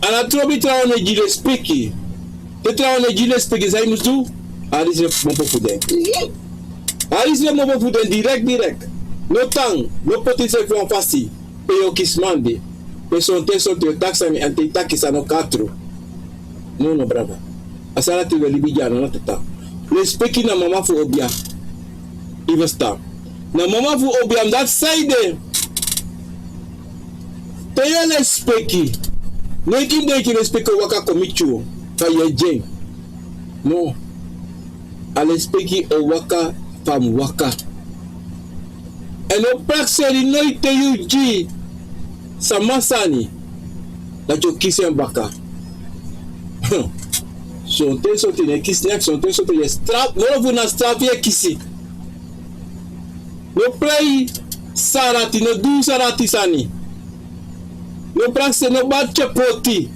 And I throw it around the Gile speaking. The town the Gile speaking, I must do. I is a mobile for them. I is a mobile for them direct. No tongue, no potential for fasty. Pay your kiss Monday. Pessoa tem só teu taxa me ante taki sa no 4. No brava. Asara te veli bijana na tata. Respecti na mama fu Obia. Ivesta. Na mama fu Obia on that side. Te respecti. Neki respecti waka komichu. Fa ye jeng. No. Respecti o waka fam waka. Eno prakseri no ite yuji. Samasani dat je kies en baka. Zo'n soort in kies nek, zo'n soort in straf, no na straf je kisi. No play sarati, no do sarati sani. No praxe no bad chapoti.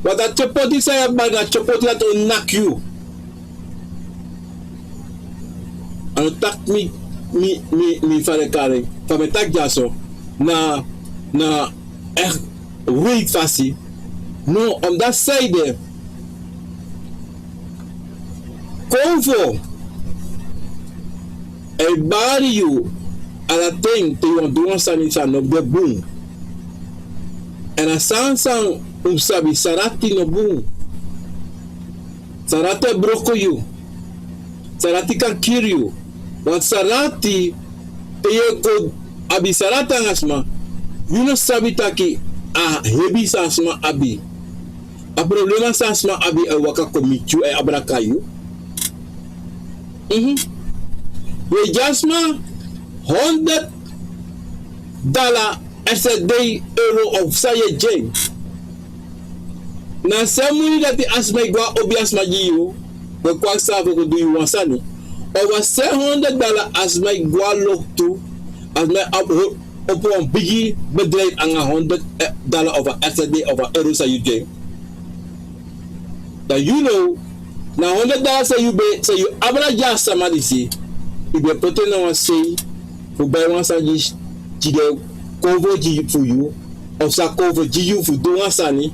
Wat dat chapoti saya bad na chapoti dat on knock you. Ano tak mi fare kare, fa me tak jaso na echt weak fasi. No, on that side convo el barrio a la ten te yon doon sanisa no be boom. En a sansan sabi sarati no boom. Sarati broko you. Sarati kan kill you. Want sarati te ye go abi sarata ngasma. You no sabi taki a hebi sasma abi. A problema sasma abi e waka komichu e abrakayu. We jasma $100 as a day euro of saye jeng. Na semuni dati asma igwa obi asma jiyo. We kwa savo ko do you wansani. Over $700 asma igwa loktu. Asma op een biggie bedrijf aan $100 over SAD over euro's aan je. Dat you know, na $100 say you abra just somebody see, you be putting on say for buy one sanji jide cover ji for you, of sa cover ji you for do one sani,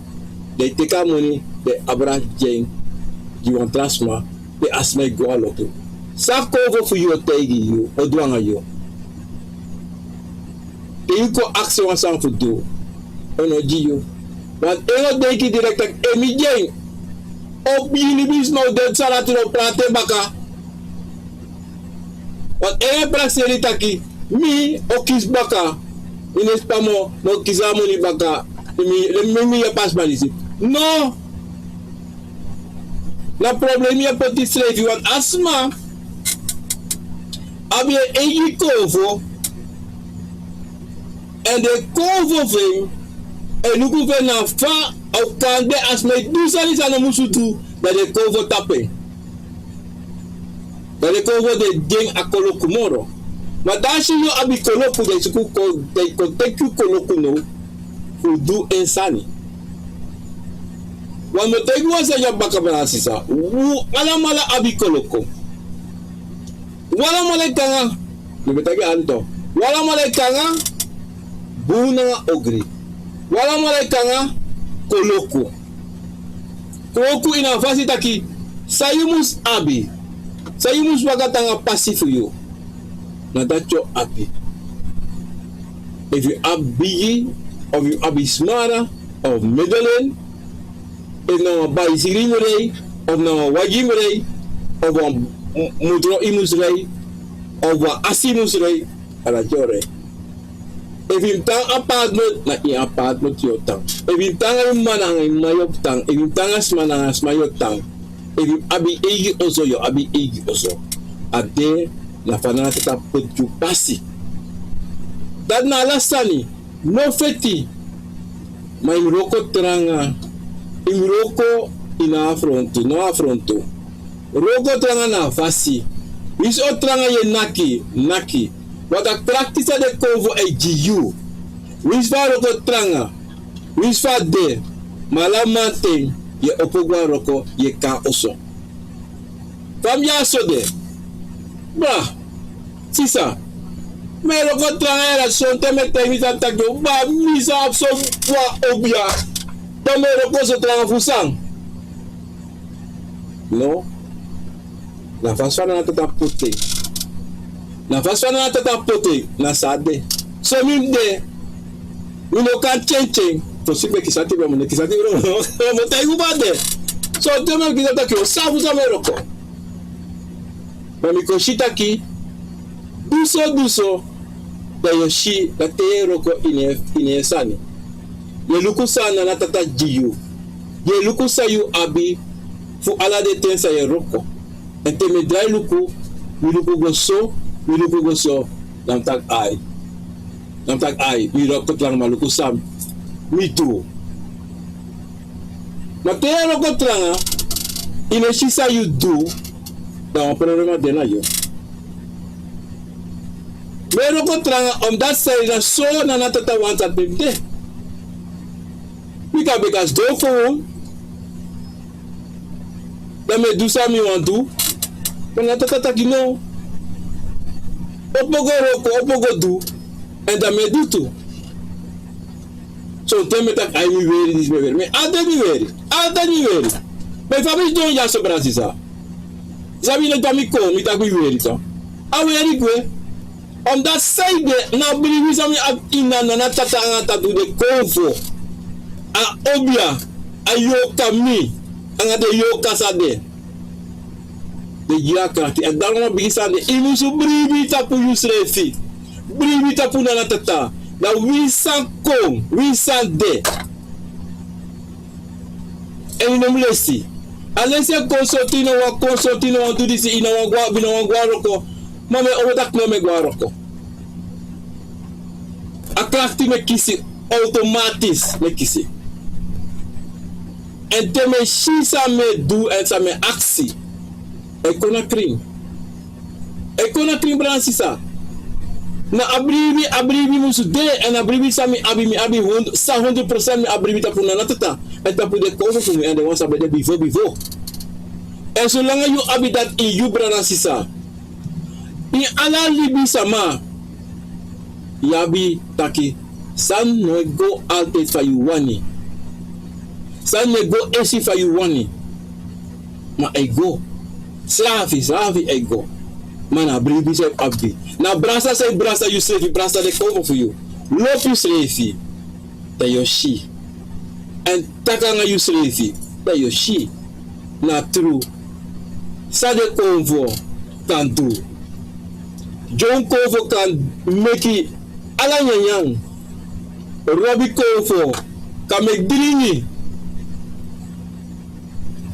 they take our money, they abra jeng, you want transfer, they ask me go a lot. Sa cover for you take you or do one you. You go ask one sound for do. Ono jiyo. Want eno denki direct emi jeng. Obi ni bis no dead salati no plate baka. Want eno prakseri taki. Mi okis baka. Inespamo no kizamo ni baka. Mi ya pas malisi. No. Na problem ya poti slave. You want asma. Abia egi kovo. En de cover thing, en nu hoeven naar fa, of kan de as mij doen, zal is aan de musu toe, dat de cover tappen. Bale konvo de ding a koloku moro. Maar daar zie je abi koloku de suku ko de konteku koloku no fu du insani. Want me tegu wasa ya baka Pranasi sa. Ala mala abi koloko. Wala mala kanga. Me tagi anto. Wala mala kanga buna ogri. Wala mala kanga koloko. Koloko ina fasi taki sayumus abi. Sayumus wakatanga pasifu yo. Na dacho abi. If you abi of you abi smara of middling, if no bai sirimurei, of no wajimurei, of mudro imusrei, of asimusrei, ala jore. If you tang apartment, na i apartment yo tang. If you tang manang mayok tang, if you tangas manangas mayok tang, if you abi egi oso yo abi egi oso. Ade na fanata put you pasi. Dat na alasani, no feti. Ma imroko teranga, imroko ina afronto, no afronto. Roko teranga na fasi. Is o teranga ye naki. Wat a practice de konvo e GU. Wis va roko teranga. Wis va de. Malamante ye opogwa roko ye ka oso. Fam ya so de. Bra. Sisa. Me roko teranga era son teme temisa takyo. Ba misa abso wa Obia. Tome roko so teranga fusang. No. La faswana na tata pote. Na faswana na tata pote na sade. So mim de. We no kan change. To sipe kisati ba mo kisati ro. Mo tai ubade. So teme kisata ki osafu sa meroko. Ma mi koshita ki duso da yoshi da te roko ine sani. Ye luku sana na tata jiyu. Ye luku sayu abi fu ala de tensa ye roko. Ente me drai luku, mi luku go so, nam tak ai, mi roko tlang maluku sam, mi tu. Ma te roko tlanga, ine shisa you do, da un problema de na yo. Me roko tlanga, dat say na so na natata wanta bimde. Mi ka bekas do for da me do sa mi want do. When tata kino opogo do and da me do too. So tell me that I will wear this me me ada ni wear. Me fabrice don ya so Brasisa. Zabi le mi ko mi ta ku wear it. I wear it we. On that side na believe some ina na tata ngata do the konfo. A Obia ayoka mi angade yoka sade. De yakati en daarom bigisande imusu bribi tapu yusrefi bribi tapu na tata na wisan kom wisan de en no mlesi alese consultino wa tudisi ina wa bino wa gwaroko mame odak no me gwaroko akrakti me kisi automatis me kisi en teme shisa me du en sa me aksi Ekona krim Pranasi sa. Na abribi musu de en abribi sami abi 100% mi abribi tapuna na tata. Et tapu de kovo fu mi ande wan sabe de bivo. En so langa you abi dat in you Pranasi sa. In ala libi sama. Yabi taki. San no go altijd fa you wani. San no go esi fa you wani. Ma ego. Slavi ego. Mana bribi se abdi. Na brasa se brasa you sleepy brasa de cover for you. Lop you sleepy. Da yoshi. And takanga you sleepy. Da yoshi. Na true. Sa de convo can do. John Convo can make it ala nyanyang. Robbie Convo can make dringi.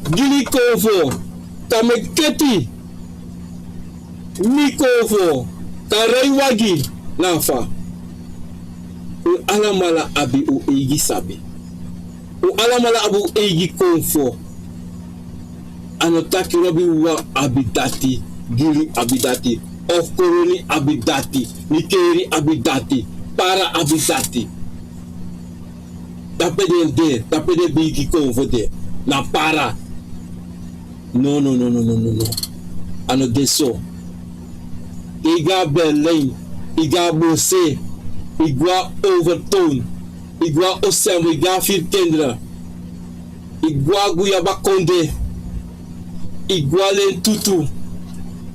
Gili Convo can make keti. Mikovo Karaiwagi Nafa U alamala abi u eigi sabi U alamala abu eigi konfo Anotaki robi wa abi dati gili abidati, of koroni abidati, nikeri abidati, para abidati. Tapede biki konvo de, na para. No. Ano deso. Iga Berlin, iga Bose, igwa overtone, igwa osem, iga firkendra, igwa guyabakonde, igwa lentutu,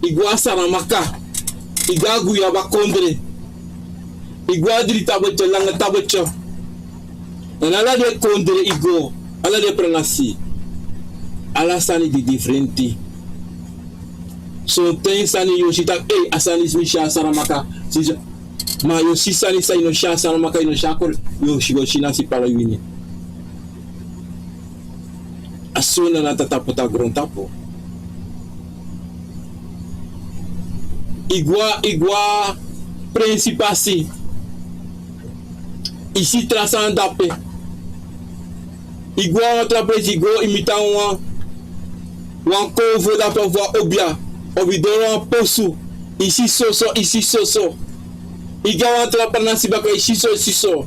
igwa saramaka, iga guyabakondre, igwa diri tabecho, langa tabecho. En ala de kondre igo, ala de pranasi, ala sani di differenti. So ten sani yoshita asani smisha saramaka sija ma yoshi sani sa ino sha saramaka ino shakor yoshi goshina si pala yini asuna na tataputa grontapo igwa principasi isi trasandape igwa otra presi go imita wan kovo da pa vo Obia Obidoro posu isi soso igawa tra Pranasi baka isi so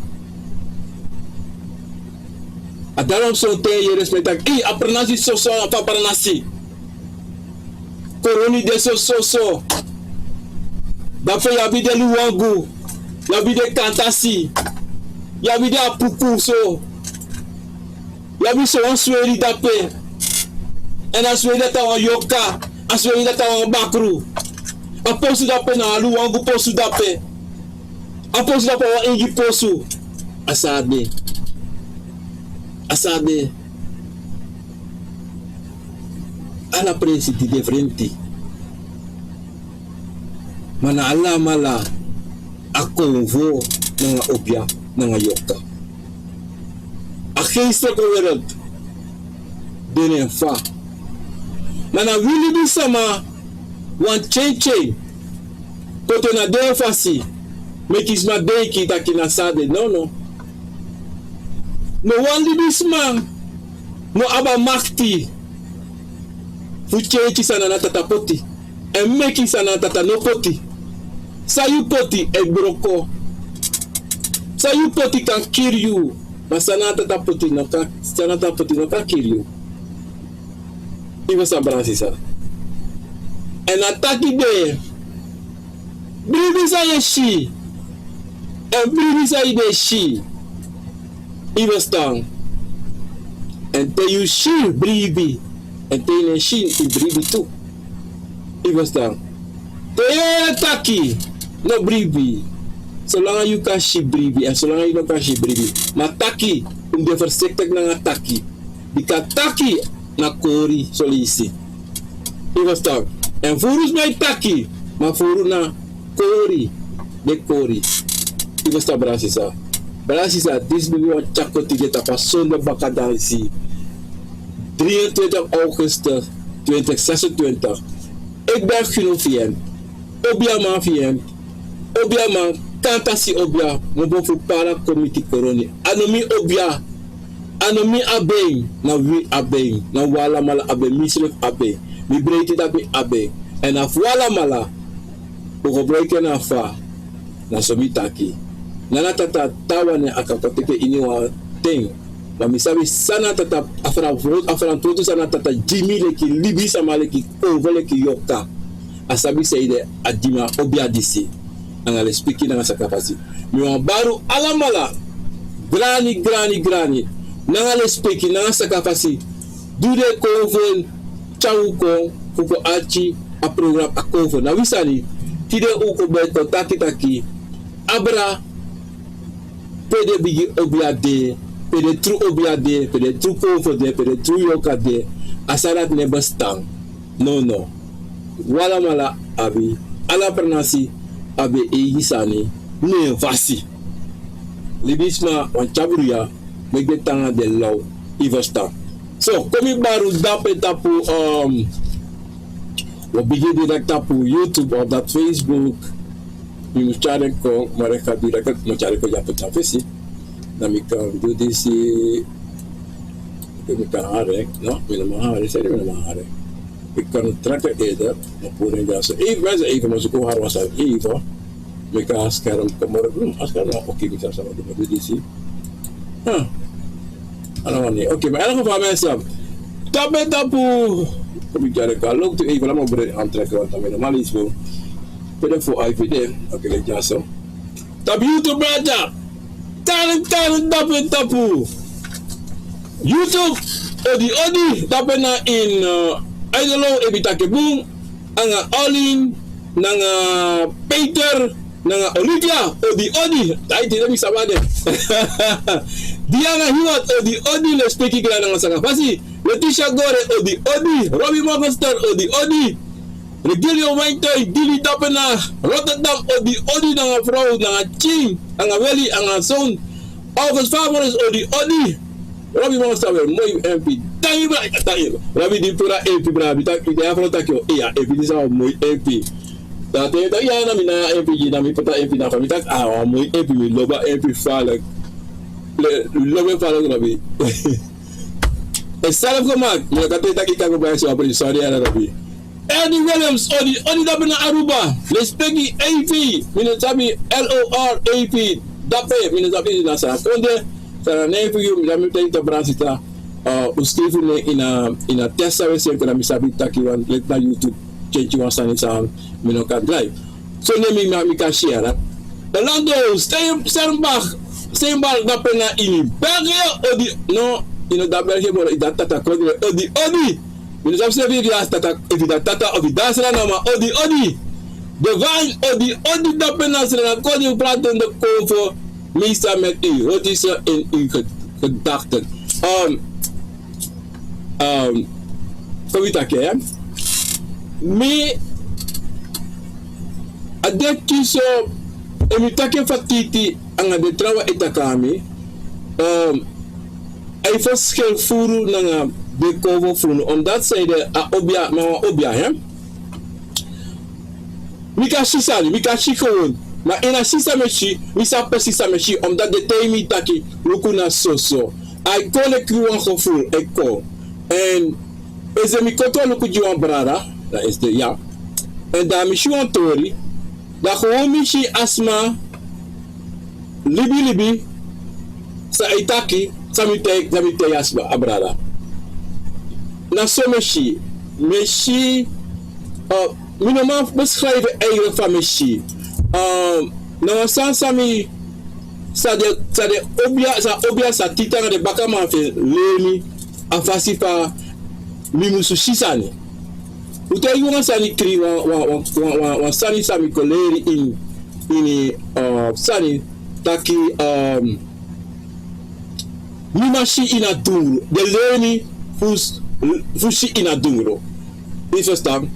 adalam so te ye respectak a Pranasi soso apa Pranasi koroni de soso dafa yabi de luwangu yabi de kantasi yabi de apuku so yabi so on sweri dape ena sweri ta on yoka aswe ila tawa bakru aposu dape na alu wangu posu dape aposu dape wa ingi posu asabe ala presi di differenti mana ala mala akonvo nanga Obia nanga yoka akhisra ko werad dene fa Nana wili bisama wan change koto na de fasi mekisma deki takina sade no wan libisma no aba makti fu change sana na tata poti en meki sana tata no poti sayu poti e broko sayu poti can kill you masana tata poti no ka kill you. Iba sa Pranasi sa. En ataki de bribi sa yeshi. En bribi sa ide shi. Iba stang. En te yu shi bribi. En te ine shi i bribi tu. Iba stang. Te ataki no bribi. Solange yu ka shi bribi. En solange yu no ka shi bribi. Ma taki de versektek na ataki. Bika taki na kori solisi. Iwastak. En furus mai taki. Ma furu na kori. De kori. Iwastak Pranasi. Pranasi dis bibi wan chako tigeta pa sonde bakadansi. 23 Augustus 2026. Ik ben genoemd. Obia man VM. Obia man kantasi Obia. Mo fu para komiti koroni. Anomi Obia. Anomi abe na wi abe na wala mala abe misref abe mi breiti dat mi abe en af wala mala ko breike na fa na somi taki na tata tawane akakoteke iniwa ting na misabi sana tata afran tutu sana tata jimi leki libi samale ki kovole ki yoka asabi seide adima Obia disi angale speaking na sakapasi mi baru alamala grani nanga le speki nanga sakafasi dude konvo chauko kuko achi a program a konvo na wisani tide uko beto taki abra pede bigi Obia de pede tru Obia de pede tru konvo de pede tru yoka de asarat ne bastang no wala mala abi ala Pranasi abe egisani ne vasi libisma wan chabruya make tanga de law ivasta so komi baru dape tapu we begin direct tapu YouTube or that Facebook mi mchare ko mareka direct mchare ko japo tafesi na mi kan do this mi kan hare no mi na hare seri mi na hare Ik kan het trekken eerder. Maar voor een jaar. Even mensen even, maar ze komen haar was even. Ik kan scherm komen. Als ik nou oké, ik zou samen doen. Dus die zie. Oké, maar in ieder geval mensen. Tapu. Kom ik daar kan loop even laat maar breed aantrekken want dan ben normaal iets voor. Voor IVD. Oké, let je zo. Tap YouTube brada. Tapu. YouTube odi dapat na in idolo ebitake boom anga Olin nanga Peter nanga Olivia odi ai tidak bisa bade dia nga hiwat odi le speaking kala nanga sanga pasi Leticia Gore odi Robbie Master odi Regilio Maintai dili dapat na Rotterdam odi nanga vrouw nanga Ching anga Weli anga Son August Favoris odi Robbie Master wel mooi MP tayi Robbie di pura MP bra bitak dia afro takyo iya MP di sa mooi MP dati ya na mina MP na mi pata MP na bitak mooi MP mi loba MP falak loba falak Robbie salaf ko mag mo kate taki ka ko ba so apri sorry ala Robbie Eddie Williams odi dapat na Aruba let's pegi AP mina sabi LORAP dape mina sabi na sa konde sana nefu yu mjami ta Pranasi ta uskifu ne ina testa wese kuna misabi taki wan let na YouTube change wan sani sa mino ka live so ne mi ka share Orlando Sternbach dapat na ini België odi no ino da België mo ida tata ko odi mino sabi se video tata evida tata ovida sala na ma odi de wang odi dapat na sala ko di praten de ko meestal met u. Wat is er in uw gedachten? Kom je dat hè? Me adek kiso emitake fatiti anga de trawa itakami. Ay verschil furu nanga de kovo furu. Omdat zij de Obia Obia hè? Mika shisali, mika shikon. Maar in a sisa mechi, misa pesisa mechi, omdat de temi taki lukuna soso. I call a kriwan gevoel, ik call. En is de mikoto luku jiwan brada, dat is de ja. En daar mishi wan tori, dat gewoon mishi asma, libi, sa itaki, samite asma, abrada. Na so mechi, minimaal beschrijven eigen van mechi. Na sami sa obia sa titanga de bakama fe leni afasifa mimusu shisani uta yunga sani kri wa sani sami koleri in sani taki mimashi ina dungro de leni fushi ina dungro is verstaan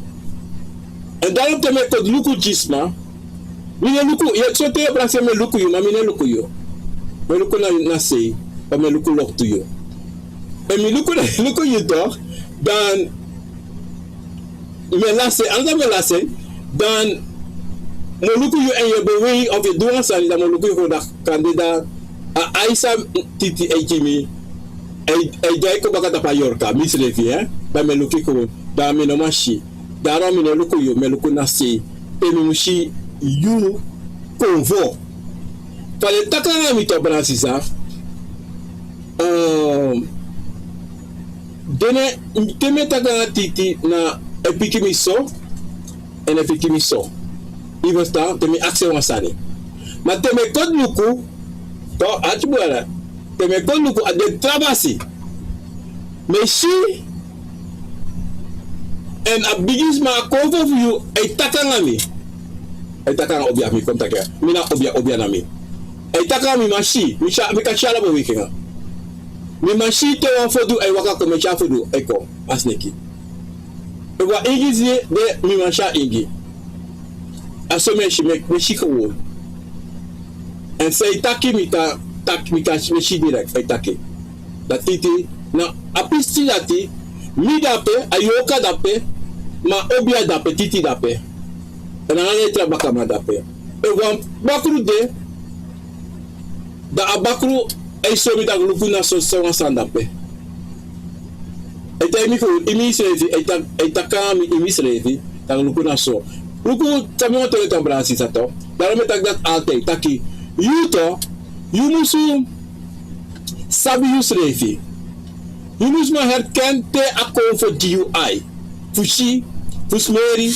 en daarom te met tot luku jisma mine luku ya sote brase me luku yo mine luku yo me luku na sei pa me luku lok to yo en mi luku yo toch dan me lase anda me lase dan mo luku yo en je bewe of je doen sali dan mo luku yo da kandida a aisa titi ejimi e dai ko bakata pa yorka mislevi ba me luku ko da me no mashi da me luku yo me luku na sei e mi mushi you convo fale takana mi to Pranasi sa dene teme takana titi na epikimiso en epikimiso ivo sta teme akse wasani ma teme kod luku to atbuala teme kod luku ade trabasi meshi en abigisma convo you e takana mi ay taka Obia mi kontak ya mina Obia na mi ay taka mi mashi mi ka chala bo wikinga mi mashi te wa fodu ay waka ko me cha fodu ay ko asneki e wa ingizi de mi masha ingi asome shi me shi ko wo en say taki mi ka me shi direct ay taki da titi na apisti dati mi dape ayoka dape ma Obia dape titi dape en dan ga je bakama dape e wan bakru de da abakru ay so mi da luku na so so san dape Eta imi srevi, eta kami imi srevi, tak luku na so. Luku sabi mo tuloy itong Pranasi sa to. Dahil may tagdat ate, taki, you to, you musu sabi you srevi. You musu ma herkente ako for GUI. Fushi, fusmeri,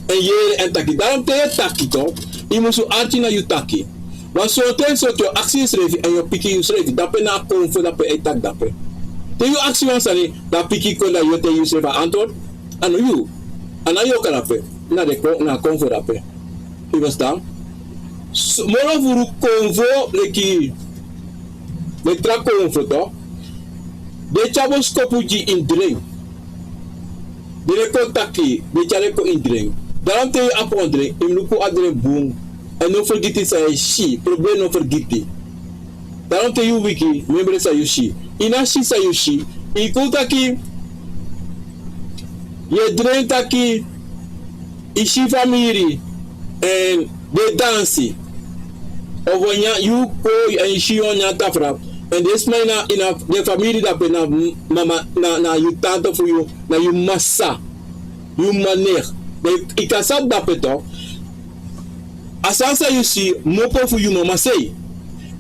en yere en taki. Daarom te taki to, you musu arti na you taki. Want so ten so to actie srevi en you piki you srevi. Dape na ako for dape etak dape. Te you actie wan sani, da piki ko na you te you srevi antwoord. Ano you. Ana yo karape. Na de ko na konvo dape. You understand? Moro vuru konvo leki le tra konvo to. De chabo skopuji in drink. De reko taki, de chareko in drink. Daarom te you apon drink, im luku adre boom. En no forgiti sa shi, probleem no forgiti. Daarom te you wiki, membre sa you shi. Ina shi sa you shi. Iku taki, je drink taki, ishi famiri, en de dansi. Of wanya you ko en ishi on ya tafra. En des mij in de familie dat na mama na you tante voor you, na you massa, you maner. De ikasab dat peto. Asansa you see mopo voor you mama say.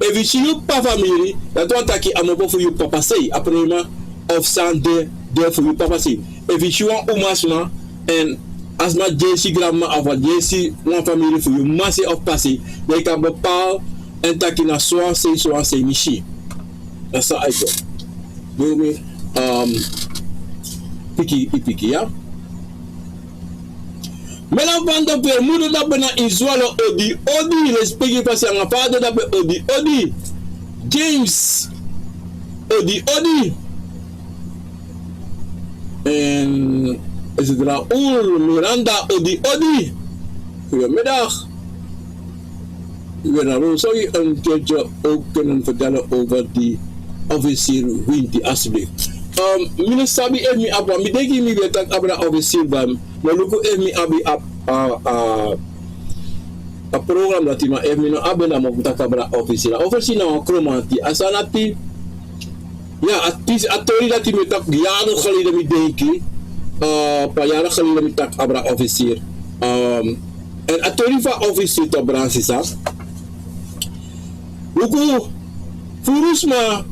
If you see you pa familie, dat want taki a mopo voor you papa say. Aprema of san de voor you papa say. If you see one umasma en asma jesi grandma of jesi one familie voor you massa of passie, they kan bepaal en taki na soan say mishi. Dat is eigenlijk. Wil me piki ja. Mela banda per moeder dat bena in zwalo odi respecti pasi aan vader dat be odi James odi en is het Raoul Miranda odi goedemiddag. Zou je een keertje ook kunnen vertellen over die officier Winti alsjeblieft? Mine sabi emi apa, mi deki mi betak abra officier bam, maar luku emi abi a program dat ima emi no abena mo betak abra officier. Officier na kromanti asanati. Ja, atis atori dat mi tak jaren geleden mi deki, paar jaren geleden mi tak abra officier. En atori va officier to Pranasi sa. Luku furusma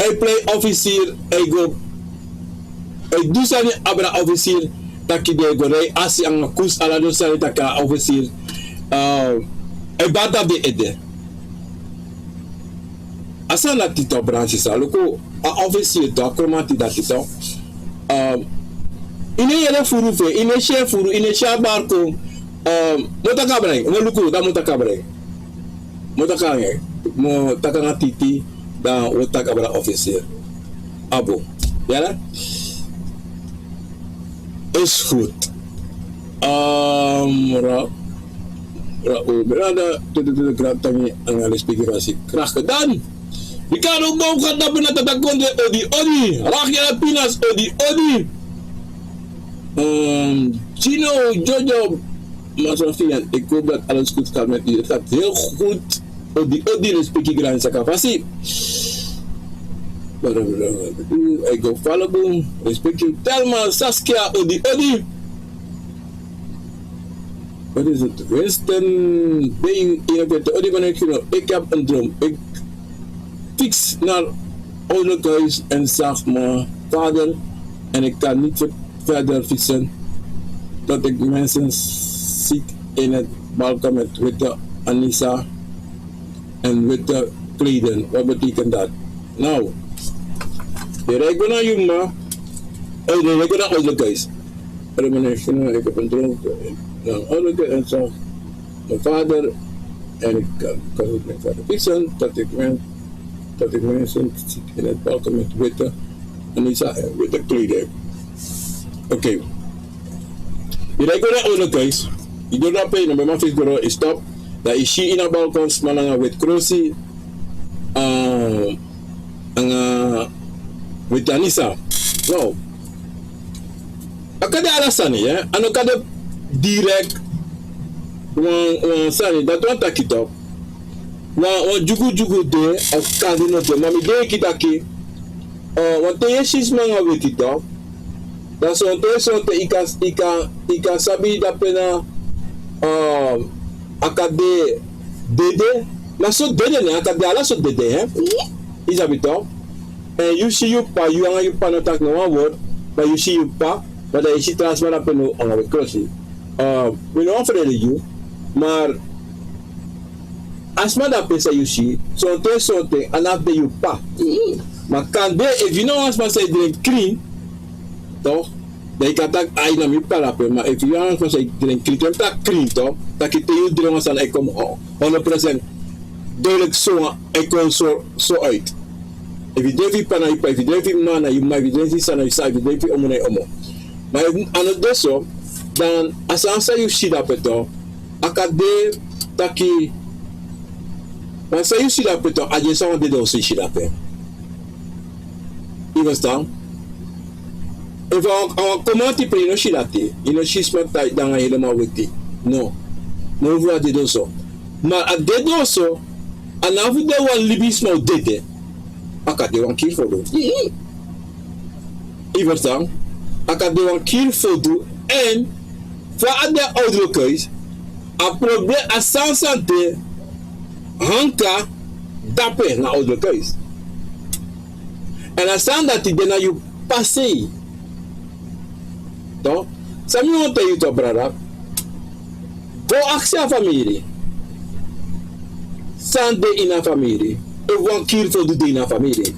I play officier, I go do sani abra officier taki de go rei asi ang kus ala do sani taka officier I bata de ede asana tito Pranasi sa luku a officier to akromati da tito ine yele furu fe ine she furu ine sha barko motaka brai mo luku da motaka brai motaka mo taka ngatiti da otak abra officier abo ja is goed Miranda de grantami ang speakerasi krach gedaan Ricardo Boom gaat dat benata da konde odi Rachel Pinas odi Gino Jojo Masofian ik hoop dat alles goed gaat met u het gaat heel goed odi respecti gran sakafasi. I go follow respecti Telma Saskia odi. Wat is het? Winston Bing in odi wanneer ik heb een droom. Ik fix naar ouderlijk huis en zag mijn vader en ik kan niet verder fixen dat ik mensen zie in het balkon met witte Anissa en witte kleden. Wat betekent dat? Nou, de regel naar Juma, de regel naar ouderlijk huis. Ik heb een droom naar ouderlijk en zag mijn vader en ik kan niet meer verder fixen dat ik mensen zie in het balkon met witte Anissa en witte kleden. Oké. Die regel naar ouderlijk huis. Je doet dat pijn, maar mijn figuur is stop. Dat is in een balkon, maar met crossie. Met Anissa. Wow. Akade alasani, hè? En akade direct. Sani, dat want dat kitop. Jugu de, of kadino de, maar mi de kitaki. want je shisma nga wiki toch? Dan sonte ika sabi da pena akade dede, maar so dede ne akade ala so dede hè? Isabi toch? En you see you pa, you anga you pa no tak no one word, but you see you pa, but je ziet transfer dat peno anga we krosi. We no afrede you, maar asma da pesa you see, sonte anaf de you pa. Maar kan de, if you know asma say drink clean, toch? Dan ik kan tak ai na mi parape, maar if you know asma say drink clean, dan tak clean toch? Dat ik te you drink as an ik kom 100% duidelijk zo ik kom zo uit. If you devi pana ipa, if you devi mana, you might be devi sana isa, if you devi omo na omo. Maar ano deso, dan asansa you see dat peto, akade taki, dan sa you see dat peto, aje sa wande do si dat pe. You understand? If our community pre no see dat te, you know she's not tight dan helemaal wekti. No, no vra de do so. Maar a de do so, anavu de wan libis nou dede. Akade wan kill for do. You understand? Akade wan kill for do en voor ade oudere keus a probeer a sansante Hangkra dape na oudere keus. En a san dat die na you passei. Toch? Sami want you to brada. Go actie a familie. Sande in a familie. If one kill for do in a familie.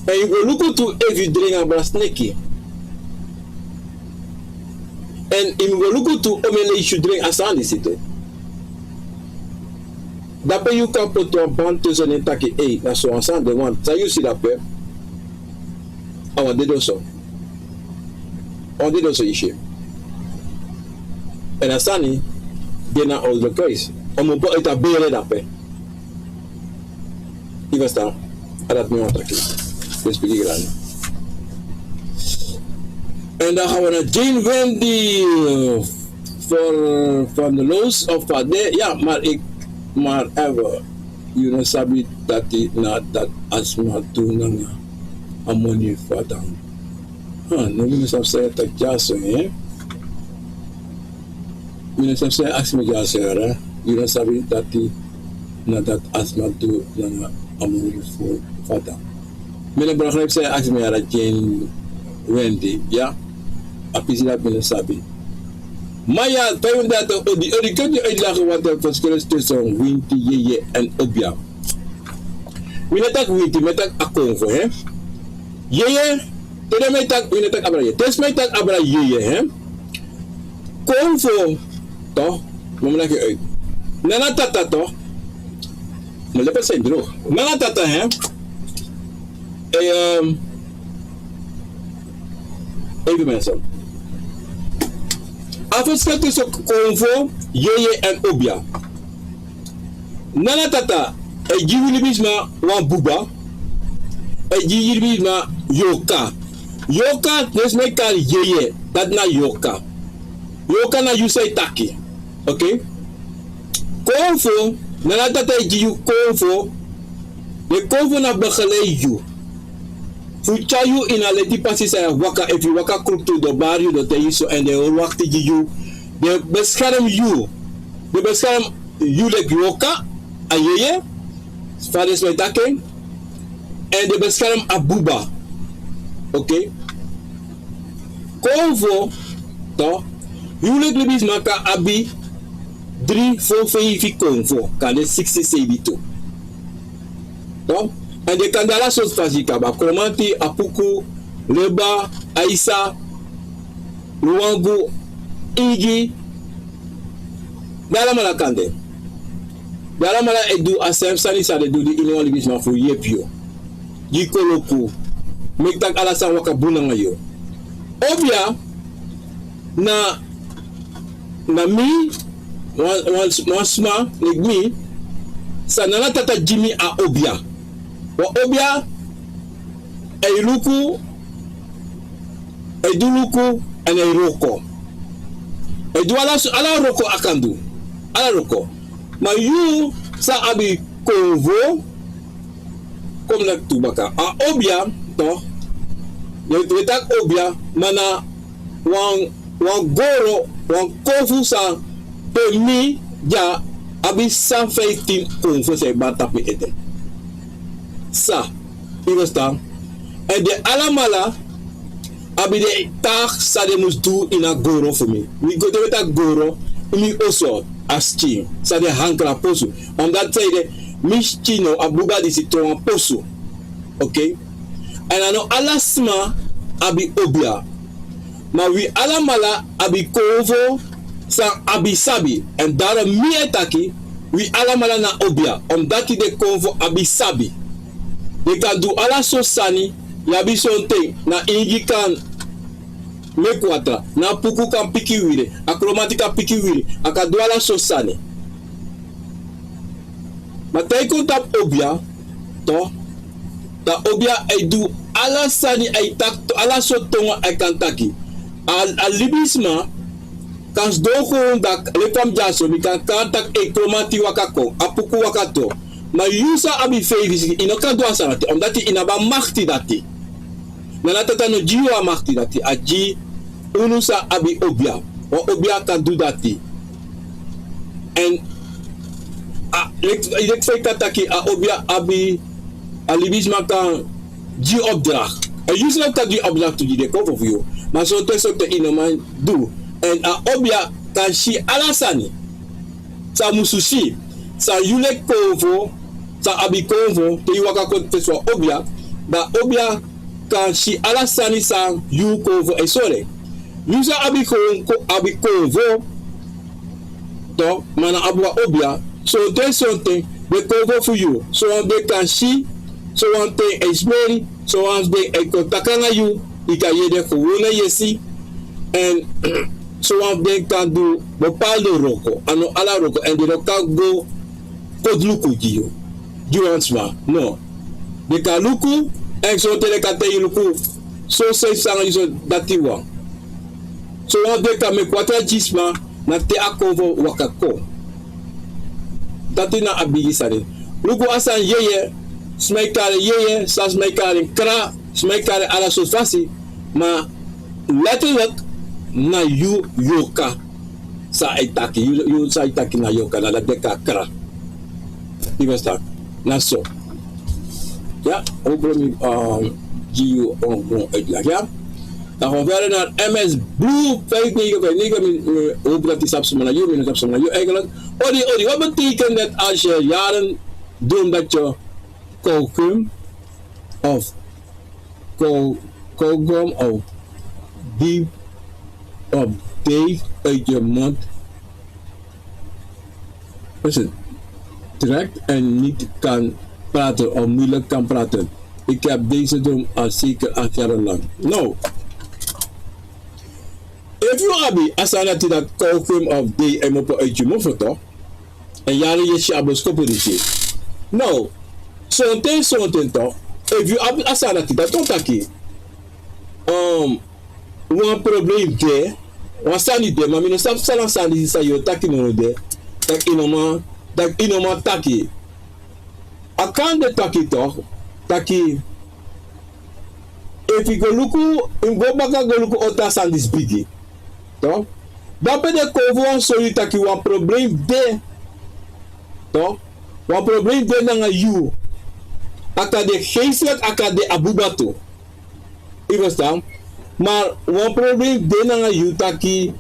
And you go look to if you drink a brass snake. And if you go look to omele you should drink a sandy sito. Dape you can put to a band to an taki eh na so ansan de want. So you see that pe. Awa de do so. On de do so ishe. En asani de na all the case. Omo po ita bele dape. Iba sta. Adat me want taki. Des grande. En dan gaan we naar Jane Wendy van de loos of Fade. Ja, maar ever. You know, sabi dati na dat asma tu na amoni fadang. No me sab say tak jaso eh. Me sab say asma jaso ra. You know, sabi dati na dat asma tu na amoni fadang. Me begrijp say asma ra Jane Wendy, ja. Apisi dat men sabi. Maar ja, toen dat die kunt je uitleggen wat het verschil is tussen Winti, Yeye en Obia. We net tak Winti, met tak akonvo, hè. Yeye, toen met tak, we net tak abra Yeye. Tes met tak abra Yeye, hè. Konvo, toch? Moet me lekker uit. Nana tata, toch? Maar lekker zijn droog. Nana tata, hè. Even mensen. Afgesproken tussen Konvo, Yeye en Obia. Nana tata, jiwilibisma wan buba. Jiwilibisma yoka. Yoka, dus mij kan Yeye, dat na yoka. Yoka na you say taki. Okay? Konvo, nana tata jiwu Konvo. De Konvo na begeleid you. Fuchayu in a leti passes a waka if you waka crook to the barrio dat they so and they will walk to you. They bescherm you. They bescherm you like yoka a Yeye. Fathers my taking. And they bescherm a buba. Okay. Konvo to you like libis maka abi 3 4 5 konvo kan de 60 72. To en de kandala soort fasika ba kromanti apuku leba aisa luwangu igi dala mala kande dala mala edu asem sani sa de do di ino libisma fu yepio gikoloku mektak alasan wakabuna ngayo Obia na mi one small like me sa nana tata Jimmy a Obia wa Obia eiluku eduluku en eiroko edu ala roko akandu ala roko ma you sa abi Konvo kom na tubaka. A Obia to. Je tak Obia mana wan goro wan kofu sa permi ja abi 115 konfu sa batapi ete. Sa, iwastaan. En de alamala abi de taak sa de mus do in a goro for me. We go to a goro mi also as ching sa de Hangkra posu. Omdat zij de mis chino abuga di si tonga posu. Okay? En ano alasma abi Obia. Maar wie alamala abi kovo sa abi sabi. En daarom mi taki wie alamala na Obia. Omdat die de kovo abi sabi. Je kan doen ala so sani ya bi son thing na ingi kan mekwatra na puku kan piki wire akromatika piki wire aka do ala so sani matay kon tap Obia to ta Obia ay do ala sani ay tak to ala so tonga ay kan taki al libisma kan do ko dak le kam jaso mi kan tak e kromati wakako apuku wakato. Maar yusa abi fevis inoka do asarati omdat inaba machti dati. Nanatata no jiwa machti dati aji unusa abi Obia. O Obia kan do dati. En ik feit taki a Obia abi alibisma kan ji opdracht. En yusa kan die opdracht to die cover voor you. Maar zo te inoman do. En a Obia kan shi alasani. Sa musushi. Sa yule kovo sa abi kovo te waka ko te so Obia da Obia kan si alasani sa yu kovo e sore yusa abi kovo to mana abwa Obia so te something de kovo for you so on de kan si so on te e smeri so on de e kontakana you ikayede ko wona yesi and so on de kan do bepaalde roko ano ala roko en de kan go kodluku jiyo juansma no de kaluku en so tele kate luku so se sanga iso dati wang so on de ka me kwatra jisma na te akovo wakako dati na abigi sare luku asan yeye smekare yeye sa smekare kra smekare ala so fasi ma letterlijk na yu yoka sa itaki yu sa itaki na yoka na de ka kra. Die was daar. Nou zo. Ja, ook om GU gewoon uitleg. Ja. Dan gaan we verder naar MS Blue 595. Hoop dat die sapsum naar jou, minus sapsum naar jou eigenlijk. Odi, wat betekent dat als je jaren doet dat je kauwgum of kauwgum of diep of deeg uit je mond. Wat is het? Trekt en niet kan praten of moeilijk kan praten. Ik heb deze droom al zeker 8 jaar lang. Nou, if you abi asanati dat kauwgum of day en op uit je mond toch? En jaren je shabos kopen die. Nou, zo'n toch? If you abi asanati dat toch taki. Een probleem there. Wat staan niet there? Maar mijn stap salan staan die zei je taki no there. Dat inoma taki. Akan de taki toch? Taki. If you go luku ota sandis bigi. Toch? Dat ben de kovo so you taki wan probleem de. Toch? Wan probleem de nanga you. Aka de geestelijk aka de abubato. Je verstaan? Maar wan probleem de nanga you taki.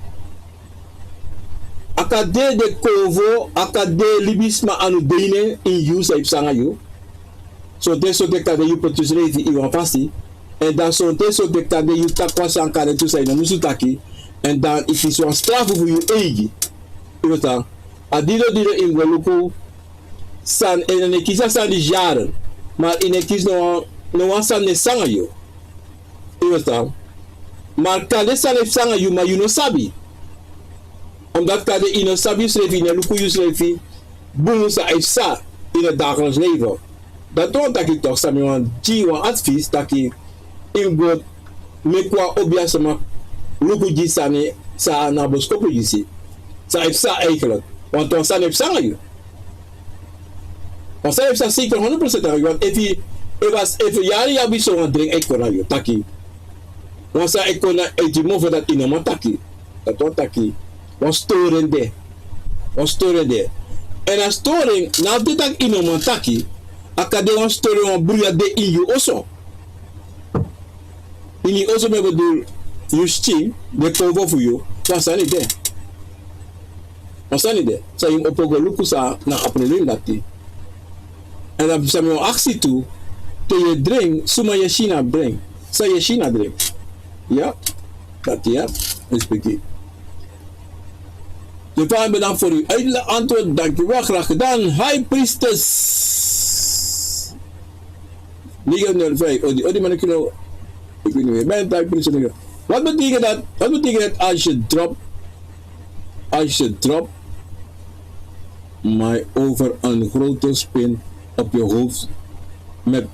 Aka de kovo, aka de libisma anu deine in you sa ipsanga you. So de so de kade you potusreti iwan pasi. En dan so de kade you takwa sankare tu sa ina musutaki. En dan if is one straf voor you egi. Je weet dan. Adido in Waluku san en een kisa san die jaren. Maar in een kies no one san ne sanga you. Je weet dan. Maar kade san ne sanga you, maar you no sabi. Omdat kade in een sabi slefi, in een luku you slefi, boem sa ifsa in het dagelijks leven. Dat toont dat ik toch sami wan wan advies dat ik in god mekwa Obia sama luku ji sani sa naboskopo you si. Sa ifsa eigenlijk. Want dan san ifsa you. Want sa ifsa zeker 100% want if was even jaren ja bi so drink ik kon je taki. Want sa ik kon je move dat in een taki. Dat wat taki. Was storen de. Was storen de. En a storing na dit tak in een taki. Akade was storing on bruya de in you also. In you also me bedoel you steam de cover for you. Was aan de. Was aan de. Sa yung opogo lukusa na aprelin dati. En dan sa mo actie toe. To je drink, suma je China drink. Sa je China drink. Ja, dat ja, respectief. De vraag bedankt voor uw antwoord. Dankjewel, graag gedaan. High Priestess. 905. Die man kunnen. Ik weet niet meer. Mijn High Priestess. Wat betekent dat? Wat betekent dat als je drop maar over een grote spin op je hoofd met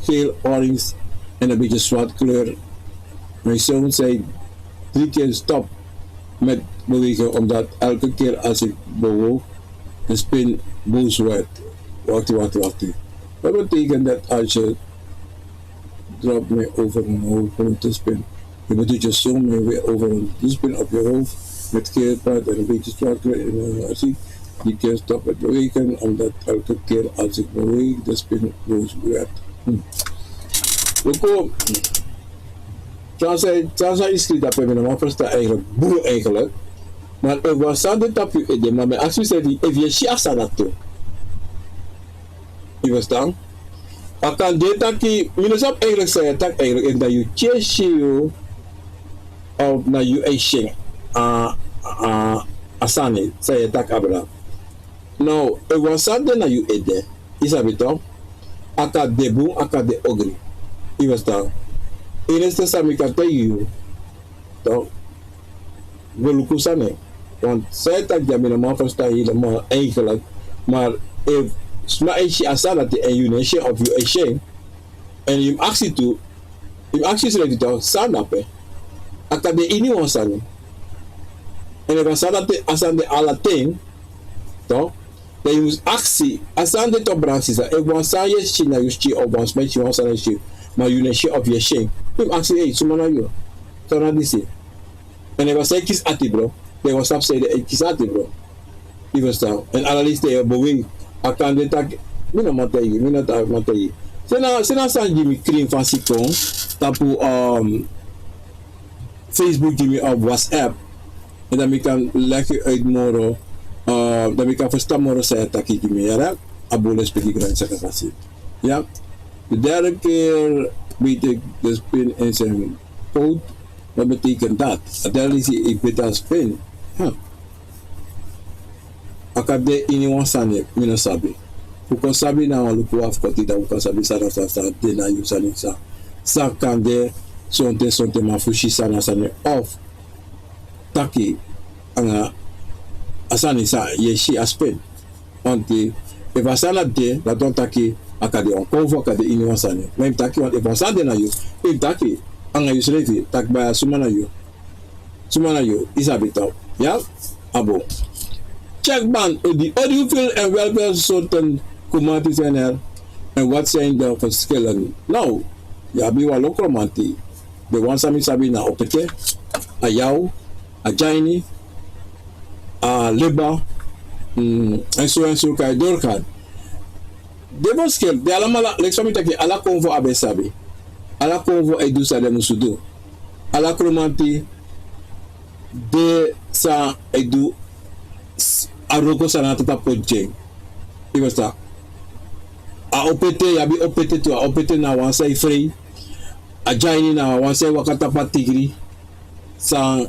geel, orange en een beetje zwart kleur. Mijn zoon zei 3 keer stop met bewegen, omdat elke keer als ik bewoog, de spin boos werd. Wacht. Wat betekent dat als je drop mee over een hoofd spin? Je moet je zoon mee weer over een spin op je hoofd met geel praat en een beetje zwart kleur. En als ik 3 keer stop met bewegen, omdat elke keer als ik beweeg, de spin boos werd. Transa is niet dat we me verstaan eigenlijk boer eigenlijk. Maar ik was aan dit op je idee, maar mijn actie zei die even je schiasa dat toe. Je verstaan? Ik kan dit taki, minus op eigenlijk zei dat eigenlijk dat je chase je of naar je eishing asani zei dat abra. Nou, ik was aan dit naar je idee, is dat beter? Aka debu, aka de ogri. Je verstaan? In este sami kata you toch gelukkig zijn, want zij tak jammer maar verstaan helemaal eigenlijk, maar if sma eshi asala te en you of you eshi en je actie toe, je actie is ready toch sanape, akade ini wasani, en if asala te asande ala ting, toch? Dan je moet actie asande to branches, if wansa je china you chi of wans met you wansa je maar je of je shame. Ik actie hey, sumana yo. Tona disi. En ik was zei kies ati bro. They was up say de kies ati bro. Je verstaan. En analist de bewing. Akan de tak mina matei, mina ta matei. Sena san Jimmy cream van Sikon. Tapu Facebook Jimmy op WhatsApp. En dan kan lekker uit moro. Dan kan verstaan moro say taki Jimmy ja. Abole speak ik sa kasi. Ja. De derde keer weet ik de spin in zijn poot. Wat betekent dat? Dat is ik weet dat spin. Ik heb de iniwan sane, mina sabi. Uko sabi na waluku afkotida, uko sabi sana de na yu sane sa. Sa kande sonte mafushi sana sane off. Taki anga asani sa yeshi aspin. Onti if asana de la don taki akade on cover akade iniwan sane. Même taki want if asande na yu, if taki anga yu srevi tak ba sumana yu isabita. Ja? Abo. Check ban die audiofiel en welke soorten commodities zijn er en wat zijn de verschillen? Nou, ja, bij wel ook romantie. De wansami sabi na opete, a jou, a jaini, a liba, en zo kan je doorgaan. De verschil, de allemaal, like zo'n beetje, ala convo abe sabi, ala convo e du sa de musudu, ala romantie, de sa e du aroko sana tata pojeng. Ibasta. A opete yabi opete tu a opete na wansai free. A jaini na wansai wakata patigri. Sa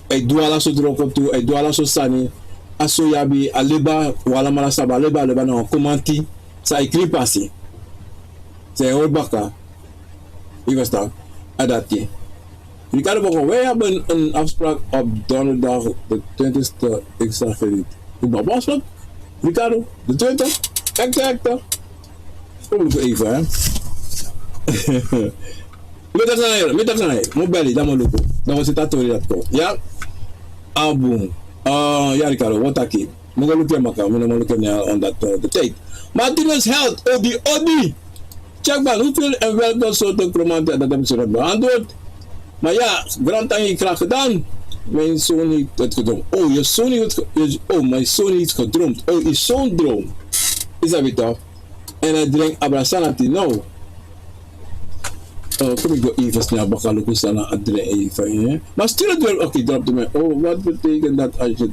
e duala so droko tu e duala so sani. Aso yabi a leba wala mala saba leba na komanti sa e kripasi. Se orbaka. Ibasta. Adati. Ricardo Bogo, wij hebben een afspraak op donderdag de 20e extra-geriet. Hoe was dat? Ricardo, de 20? Hector. Kom ik even, hè. Middag na hij. Mobile, dan moet ik. Dan was het atori dat ko. Ja? Abu. Ja, Ricardo, wat taki. Moet ik lukken maken. Moet ik lukken on dat de tijd. Martinez Health, Odi. check maar hoeveel en welke soorten chromanten dat hebben ze beantwoord. Maar ja, Grand heb je graag gedaan. Mijn zoon heeft het gedroomd. Oh, je zoon heeft mijn zoon heeft gedroomd. Oh, je zoon droom. Is dat weer toch? En hij drinkt abrasanati nou. Kom ik even snel bakaloku sana adre even. Maar stuur het wel. Oké, drop de mij. Oh, wat betekent dat als je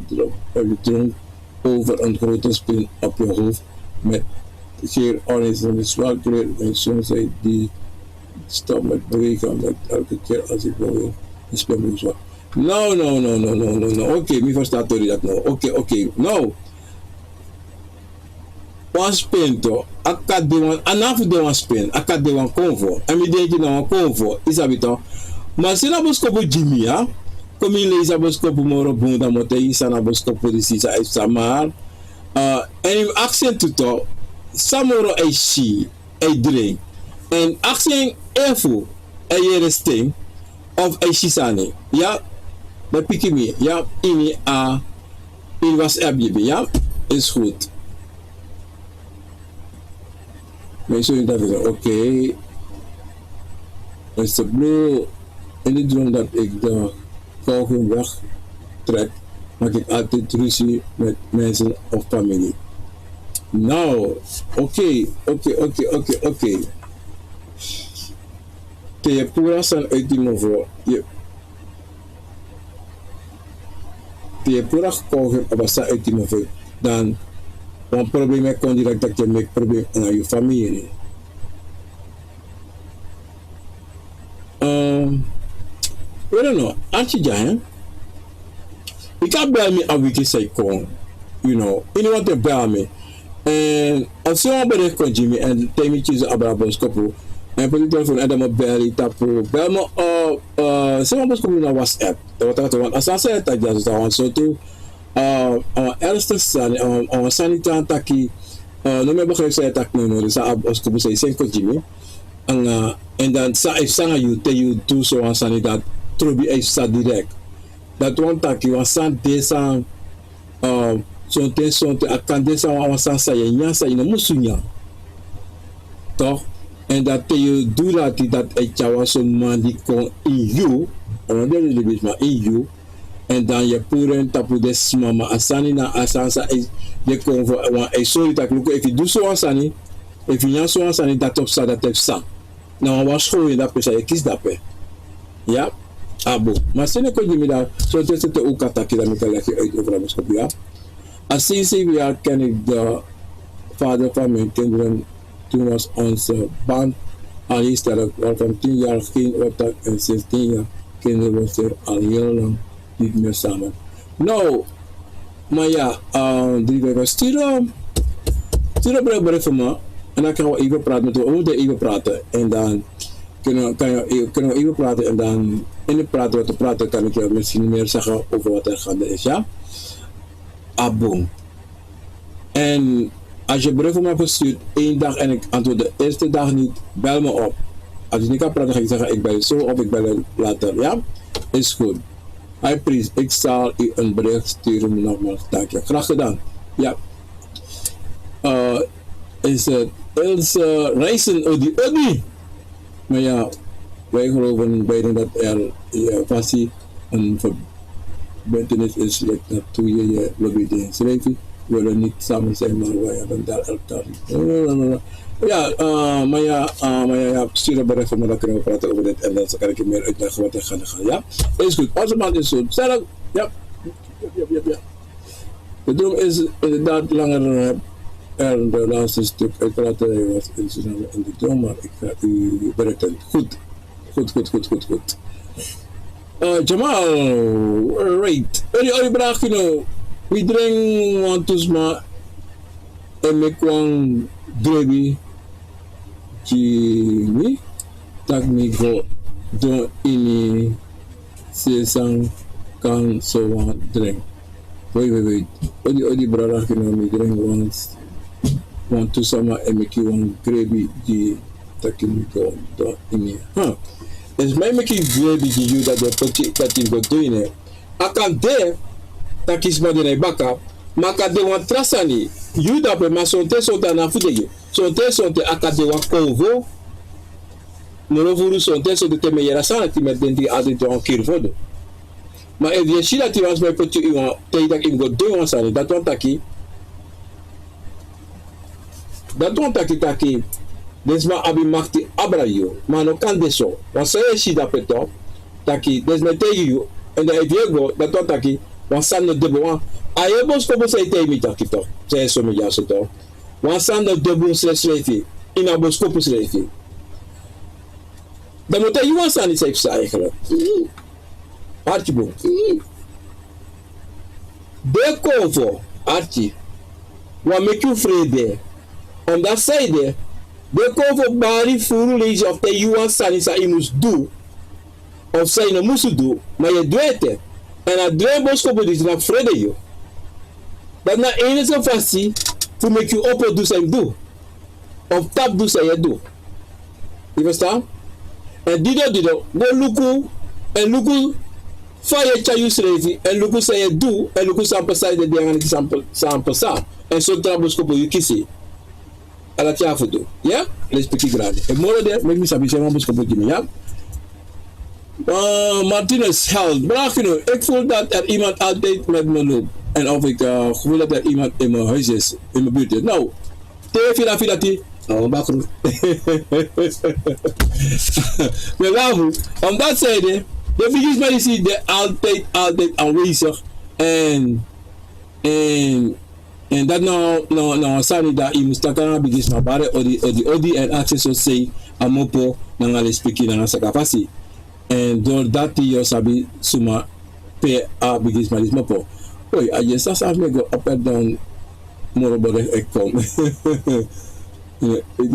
dronk over een grote spin op je hoofd met zeer onreizende zwak kleur. Mijn zoon zei die stop met bewegen omdat elke keer als ik beweeg de spin moet zwak. No. Oké, mi verstaat u dat nou. Oké. Nou. Wan spin to. Akka de wan, anaf de wan spin. Akka de wan convo. En mi denk je nou wan convo. Is dat toch? Maar sina boskopo Jimmy, ja? Kom in lezen boskopo moro bunda mote. Isa na boskopo de sisa uit Samar. En in accent to. Samoro ei shi. Ei drink. En accent efu. Ei yere sting. Of ei shisane. Ja? Dat pik je mee. Ja? In was Abia. Ja? Is goed. Maar zo in dat is oké. Is de blue in de droom dat ik de volgende weg trek, maak ik altijd ruzie met mensen of familie. Nou, oké. Te pura san uit die movo. Te pura gekogen op een uit die movo. Dan een probleem kan direct dat je met probleem aan je familie. I don't know. Antje ik kan bel me een weekje zei kon, you know. Iemand te bel me. En als je een bericht kon Jimmy en teametjes abrabos koppel en per telefoon en dan me bel tapu bel me op ze maar koppel naar WhatsApp. Dat wat want als ze het dat je zo zo toe. Eerste sanitaan taki no me begrijp zij tak no dus als ik zei sen ko Jimmy en dan sa if sanga you te you do so aan sanitaat trobi is sa direct dat one taki was san desa sonte akan desa wa san sa nya sa ina musunya toch en dat te you do dat e chawa so man di kon you en dan de bis ma you en dan je puren tapu des mama asani na asansa je kon voor een sorry dat look if you do so asani if you so asani dat op sa dat heeft sa nou was gewoon dat pesa je kies dat pe ja abo maar sene ko je mida so het is het ook ataki dat ik leg je uit over de skopia als CCBR ken ik de vader van mijn kinderen toen was onze band al heel sterk van 10 jaar geen optak en sinds 10 jaar kinderen was er al heel lang niet meer samen. Nou, maar ja, die we sturen bericht van me en dan gaan we even praten met we moeten even praten en dan kunnen we even praten en dan in het praten wat te praten kan ik je misschien meer zeggen over wat er gaande is, ja? Aboom. En als je bericht van me verstuurt 1 dag en ik antwoord de eerste dag niet, bel me op. Als je niet kan praten ga ik zeggen ik bel zo of ik bel later, ja? Is goed. Hi Pries, ik zal u een bericht sturen nogmaals. Dank je. Graag gedaan. Ja. Is het Ilse reizen Odi? Maar ja, wij geloven beiden dat er passie een verbintenis is naartoe je lobby schrijven. We willen niet samen zijn, maar wij hebben daar elkaar. Ja, maar ja, stuur een bericht van me, dan kunnen we praten over dit en dan kan ik je meer uitleggen wat er gaat. Ja, is goed. Onze man is zo sterk. Ja. De droom is inderdaad langer en de laatste stuk uitpraten was in de droom, maar ik ga u berichten. Goed. Jamal, right. Ori braak, you know, we drink one to sma en me kwam Debbie Jimmy tak mi go do ini sesang kan so one drink. Wait. Odi brother kino mi drink one to sama en me kwam gravy ji tak mi go do ini. Is my making gravy ji you that the poti that you go doing it. Akan de tak is ma de baka maka de wan trasani you da pe ma sonte na fudege sonte akade wa konvo Moro furu son teso de teme yera sana ti met denti adi to on kir fodo. Maar if je ziet dat die was bij potje iemand tegen dat ik go doen was aan dat want taki des ma abi makti abrayo maar no kan deso want zij ziet dat peto taki des met tegen you en dat je go dat want taki want san de bon aye bos ko bos ite mi taki to zij so me ja so to want san de bon slefi ina bos ko bos slefi dan moet je was aan die zelfs eigenlijk Archie boom. De cover, Archie. What make you afraid there? On that side there, de cover bari furu lezen of de you want sanisa you must do. Of say no must do, maar je doet het. En dat drie boskoppen is not afraid of you. Dat na enige fastie to make you open do say do. Of tap do say you do. You understand? En dido, go luku, en luku Fire chayu srevi en luku say do en luku sample side de dengan sample sa en so trabos ko you kisi ala tia foto yeah let's pick it grade e moro de make me sabi say mambos ko gimi ja Martinez held brakino ik voel dat iemand altijd met me loopt en of ik voel dat iemand in mijn huis is in mijn buurt nou te fila ti oh bakro we love on that side de biggest man is de altijd aanwezig en dat nou sani dat je moest takken biggest man bare odi en access of say amopo na ngale speaking na sakafasi en door dati yo sabi suma pe a biggest man is mopo oi aje sa me go up and down moro bode ek kom ik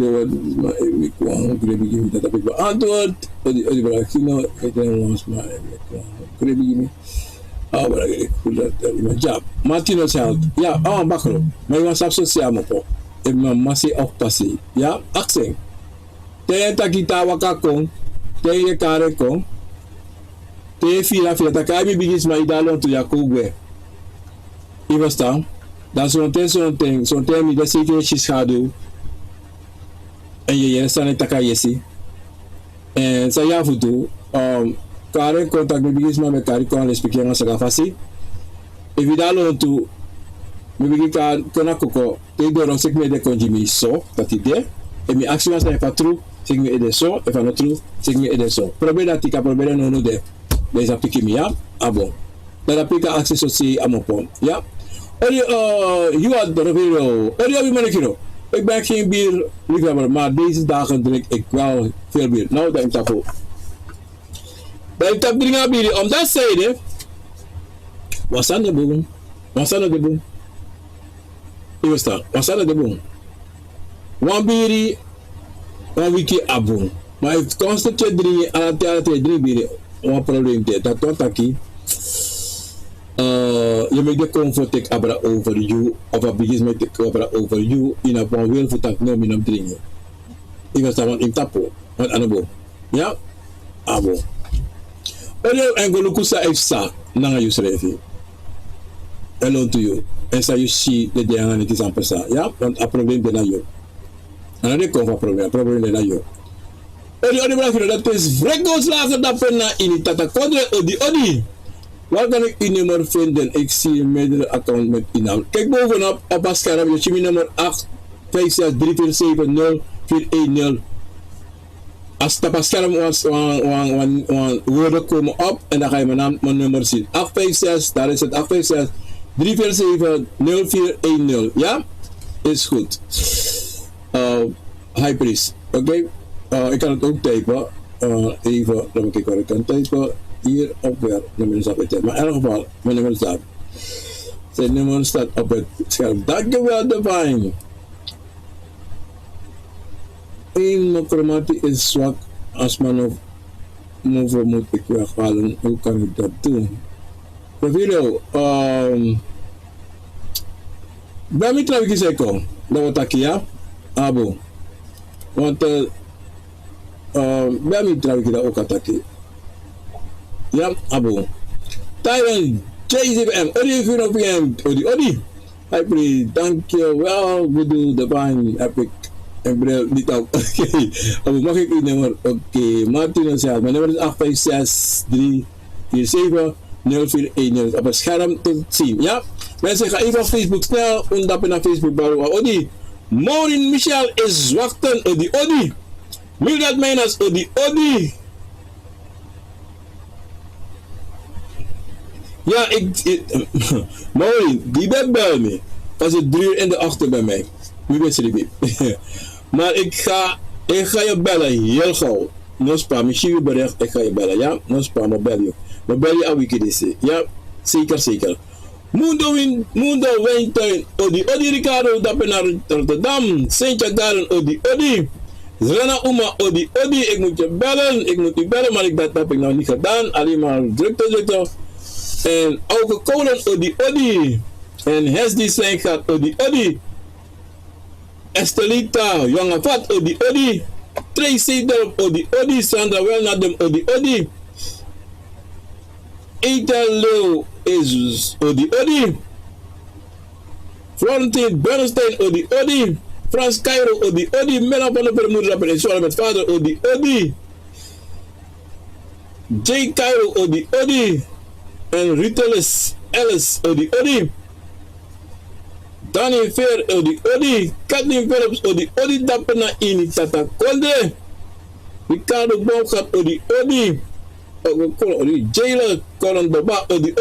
kwam begin dat ik beantwoord die berakino ik was maar ik begin maar ik voel dat mijn job Martino zei ja bakro maar je was absoluut po ik mijn massie oppassie ja accent te takita wakakon te kare kon te fila takai bigis ma idalo to yakugwe i was down dat zo'n thing mi dat zeker schaduw en je staan taka yesi en sa ya futu kare contact me bigis ma me kare kon le speaking na sagafasi evidalo tu me bigi ka kona koko te do no sek me de konjimi so tatide e mi action sa patru sek me de so e fa no tru sek me de so problema tika problema no de les apiki ya abo da apika access si amopon ya you are the video ori manekiro ik ben geen bier liefhebber, maar deze dagen drink ik wel veel bier. Nou, dat is tapo. Dat is tap drinken bier. Om dat zijde, was aan de boom. Je staat, was aan de boom. One bier, one weekje aboom. Maar if constant drinken, aan het drie bier, one probleem te. Dat wordt taki. Je make the comfort take abra over you of a biggest make take abra over you in a bon will for tak no minum drinken. Ik was daar in tapo, wat anabo. Ja? Abo. Oyo engoluku sa efsa nanga yusrefi. Hello to you. En sa you see de dianga ni kisampa sa. Ja? Want a probleem de na yo. Ana de konfa probleem de na yo. Oyo brafiro dat is vregos later dat penna in tata kodre odi. Waar kan ik uw nummer vinden? Ik zie een meerdere account met uw naam. Kijk bovenop op het scherm. Je ziet mijn nummer 8563470. Als het op het scherm was, woorden komen op en dan ga je mijn nummer zien. 856, daar is het 8563470. Ja? Is goed. High priest. Oké? Ik kan het ook typen. Even, dan moet ik wat ik kan typen. Hier op weer nummer staat het. Maar in elk geval, mijn nummer staat. Zijn nummer staat op het scherm. Dankjewel, Divine. Mijn chromatie is zwak. Als man of move moet ik weghalen. Hoe kan ik dat doen? De video. Ben je trouwens gezegd? Dat wordt taki, ja? Abo. Want ben je trouwens dat ook ataki? Ja, abo. Tyron, JZM, Odi, Odi. I pray, thank you. Well, we do divine epic En bril niet op. Oké. Of mag ik uw nummer? Oké. Martin zegt, mijn nummer is 856-347-0410. Op het scherm te zien. Ja? Mensen, ga even op Facebook snel. Ondappen naar Facebook. Baru Odi. Maureen Michel is wachten. Odi Odi. Mildred Menas Odi Odi. Ja, Maureen, die bent bij me. Als het 3 uur in de ochtend bij mij. Wie weet je maar ik ga je bellen heel gauw. Nospa, misschien je bericht, ik ga je bellen. Ja, Nospa, maar bel je. Maar bel je aan wiki. Ja, zeker. Mundo Wijntuin, Odi Ricardo, dat ben naar Rotterdam. Sintja Garen, Odi. Zrana Uma, Odi. Ik moet je bellen, maar dat heb ik nog niet gedaan. Alleen maar drukte. En Auke Kolen, Odi. En Hesdi zijn gaat, Odi. Estelita, jonge vat, Odi. Tracy Delp, Odi. Sandra Welnadem, Odi. Ethel Leeuw is Odi. Florentine Bernstein, Odi. Frans Cairo, Odi. Mela van de Vermoeder, en Zorg met vader, Odi. J. Cairo, Odi. En Ritelis Ellis, Odi. Danny Fair, Odi. Kathleen Phillips, Odi. Dapena Ini Tata Konde. Ricardo Bouwgat, Odi. Jailer Colin Baba, Odi.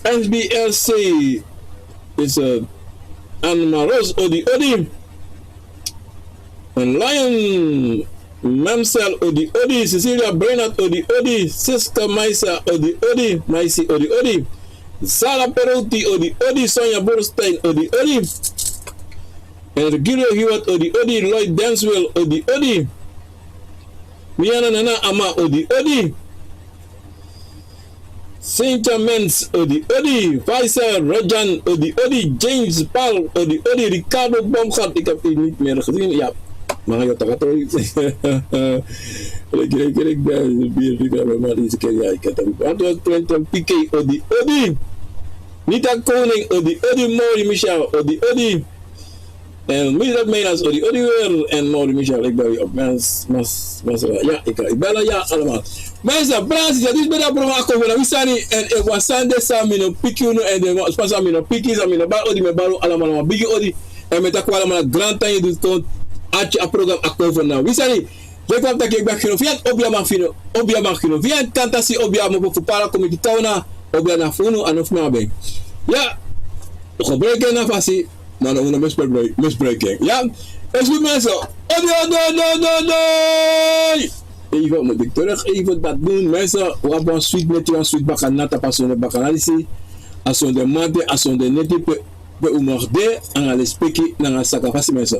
SBLC is Anna Rose, Odi. En Lion Mamsel, Odi. Cecilia Bernard, Odi. Siska Maisa, Odi. Maisi, Odi. Sara Perotti, Odi. Sonja Borstein, Odi. En Regilo Hewitt, Odi. Lloyd Danswell, Odi. Miana Nana Ama, Odi. Cynthia Mens, Odi. Faisal Rajan, Odi. James Paul, Odi. Ricardo Bomgat, ik heb die niet meer gezien. Ja, maar je toch ik ben bier, maar deze keer ja, ik heb hem. Antwoord Quentin Piqué, Odi. Nita Koning, Odi. Maureen Michel, Odi. En Mildred Menas, Odi weer. En Maureen Michel, ik ben weer op ja, ik bellen, ja, allemaal. Mensen, Pranasi, dat is bij dat programma komen. We staan hier en ik was Sunday samen met een pikje en de spasa met een pikje, samen met een bar, Odi met baro, allemaal een biggie Odi. En met dat kwam allemaal een grand time, dus toen had je een programma akkoord nou. We staan hier. Je kwam dat ik ben genoeg. Obia mag genoeg. Via het kantasi Obia moet voor para comité tauna. Obia na funu en of maar ben. Ja, gebreken na fasi, maar dan een misbruiking. Ja, is goed mensen. Even moet ik terug even dat doen mensen. We hebben een sweet met een sweet bakanata passion bakanalisi. Als on de mate, als on de neti pe umorde en aan de speki na sakafasi mensen.